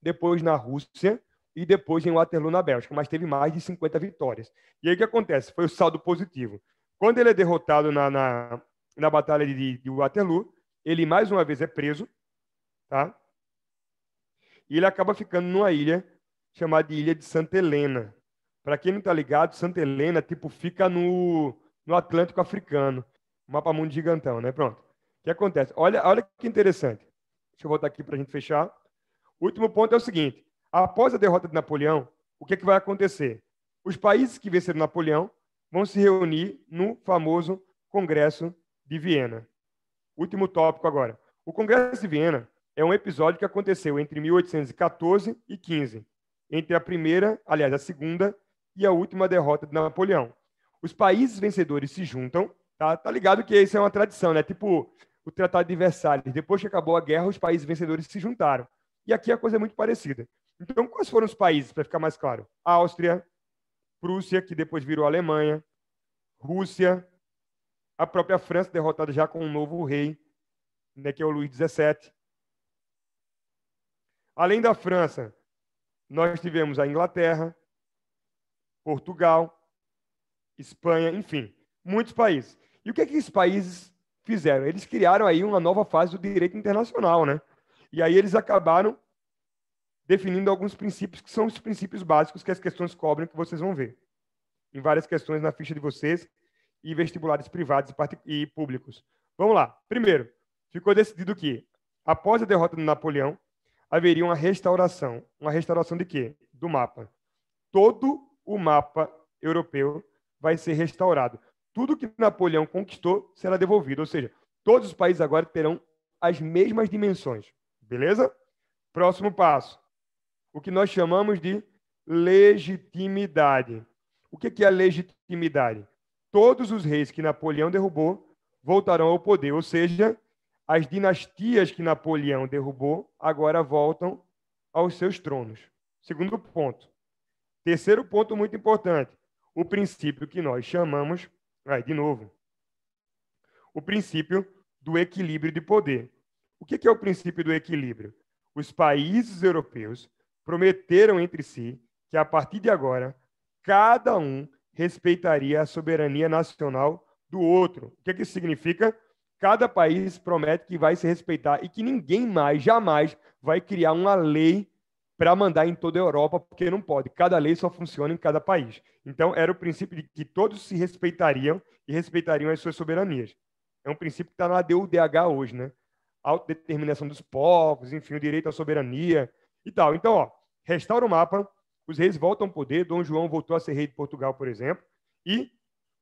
Depois na Rússia e depois em Waterloo, na Bélgica. Mas teve mais de 50 vitórias. E aí o que acontece? Foi o saldo positivo. Quando ele é derrotado na batalha de Waterloo, ele mais uma vez é preso, tá? E ele acaba ficando numa ilha chamada de Ilha de Santa Helena. Para quem não está ligado, Santa Helena tipo fica no Atlântico Africano. Mapa mundo gigantão, né? Pronto. O que acontece? Olha que interessante. Deixa eu voltar aqui para a gente fechar. O último ponto é o seguinte. Após a derrota de Napoleão, o que vai acontecer? Os países que venceram Napoleão vão se reunir no famoso Congresso de Viena. Último tópico agora. O Congresso de Viena é um episódio que aconteceu entre 1814 e 15, entre a segunda e a última derrota de Napoleão. Os países vencedores se juntam, tá ligado que isso é uma tradição, né? Tipo o Tratado de Versalhes. Depois que acabou a guerra, os países vencedores se juntaram. E aqui a coisa é muito parecida. Então, quais foram os países, para ficar mais claro? Áustria, Prússia, que depois virou Alemanha, Rússia, a própria França, derrotada já com um novo rei, né, que é o Luís XVII. Além da França, nós tivemos a Inglaterra, Portugal, Espanha, enfim, muitos países. E o que esses países fizeram? Eles criaram aí uma nova fase do direito internacional, né? E aí eles acabaram definindo alguns princípios que são os princípios básicos que as questões cobrem, que vocês vão ver em várias questões na ficha de vocês e vestibulares privados e públicos. Vamos lá. Primeiro, ficou decidido que, após a derrota de Napoleão, haveria uma restauração. Uma restauração de quê? Do mapa. Todo o mapa europeu vai ser restaurado. Tudo que Napoleão conquistou será devolvido. Ou seja, todos os países agora terão as mesmas dimensões. Beleza? Próximo passo. O que nós chamamos de legitimidade. O que é legitimidade? Todos os reis que Napoleão derrubou voltarão ao poder. Ou seja, as dinastias que Napoleão derrubou agora voltam aos seus tronos. Segundo ponto. Terceiro ponto muito importante. O princípio que nós chamamos, de novo, o princípio do equilíbrio de poder. O que é o princípio do equilíbrio? Os países europeus prometeram entre si que, a partir de agora, cada um respeitaria a soberania nacional do outro. O que isso significa? Cada país promete que vai se respeitar e que ninguém mais, jamais, vai criar uma lei para mandar em toda a Europa, porque não pode. Cada lei só funciona em cada país. Então, era o princípio de que todos se respeitariam e respeitariam as suas soberanias. É um princípio que está na DUDH hoje, né? Autodeterminação dos povos, enfim, o direito à soberania e tal. Então, restaura o mapa, os reis voltam ao poder, Dom João voltou a ser rei de Portugal, por exemplo, e,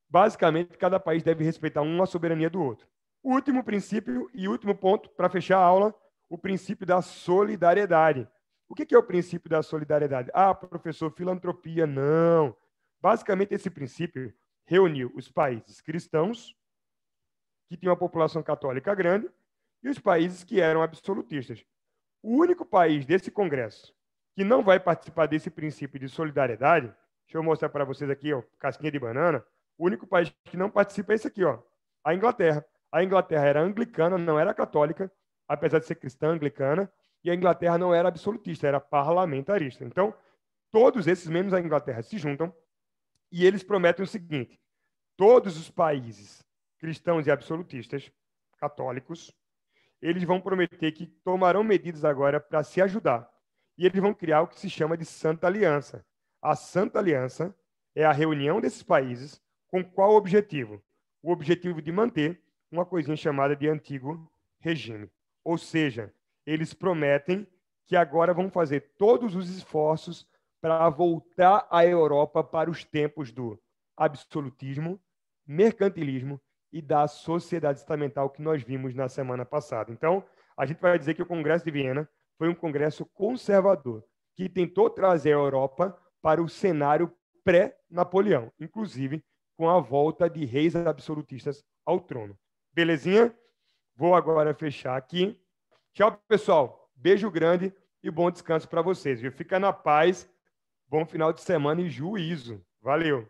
basicamente, cada país deve respeitar uma soberania do outro. O último princípio e último ponto, para fechar a aula, o princípio da solidariedade. O que é o princípio da solidariedade? Professor, filantropia, não. Basicamente, esse princípio reuniu os países cristãos, que tinham uma população católica grande, e os países que eram absolutistas. O único país desse congresso que não vai participar desse princípio de solidariedade, deixa eu mostrar para vocês aqui, casquinha de banana, o único país que não participa é esse aqui, a Inglaterra. A Inglaterra era anglicana, não era católica, apesar de ser cristã anglicana, e a Inglaterra não era absolutista, era parlamentarista. Então, todos esses, menos a Inglaterra, se juntam e eles prometem o seguinte: todos os países cristãos e absolutistas, católicos, eles vão prometer que tomarão medidas agora para se ajudar. E eles vão criar o que se chama de Santa Aliança. A Santa Aliança é a reunião desses países com qual objetivo? O objetivo de manter uma coisinha chamada de antigo regime. Ou seja, eles prometem que agora vão fazer todos os esforços para voltar a Europa para os tempos do absolutismo, mercantilismo e da sociedade estamental que nós vimos na semana passada. Então, a gente vai dizer que o Congresso de Viena foi um congresso conservador, que tentou trazer a Europa para o cenário pré-Napoleão, inclusive com a volta de reis absolutistas ao trono. Belezinha? Vou agora fechar aqui. Tchau, pessoal. Beijo grande e bom descanso para vocês. Viu? Fica na paz. Bom final de semana e juízo. Valeu.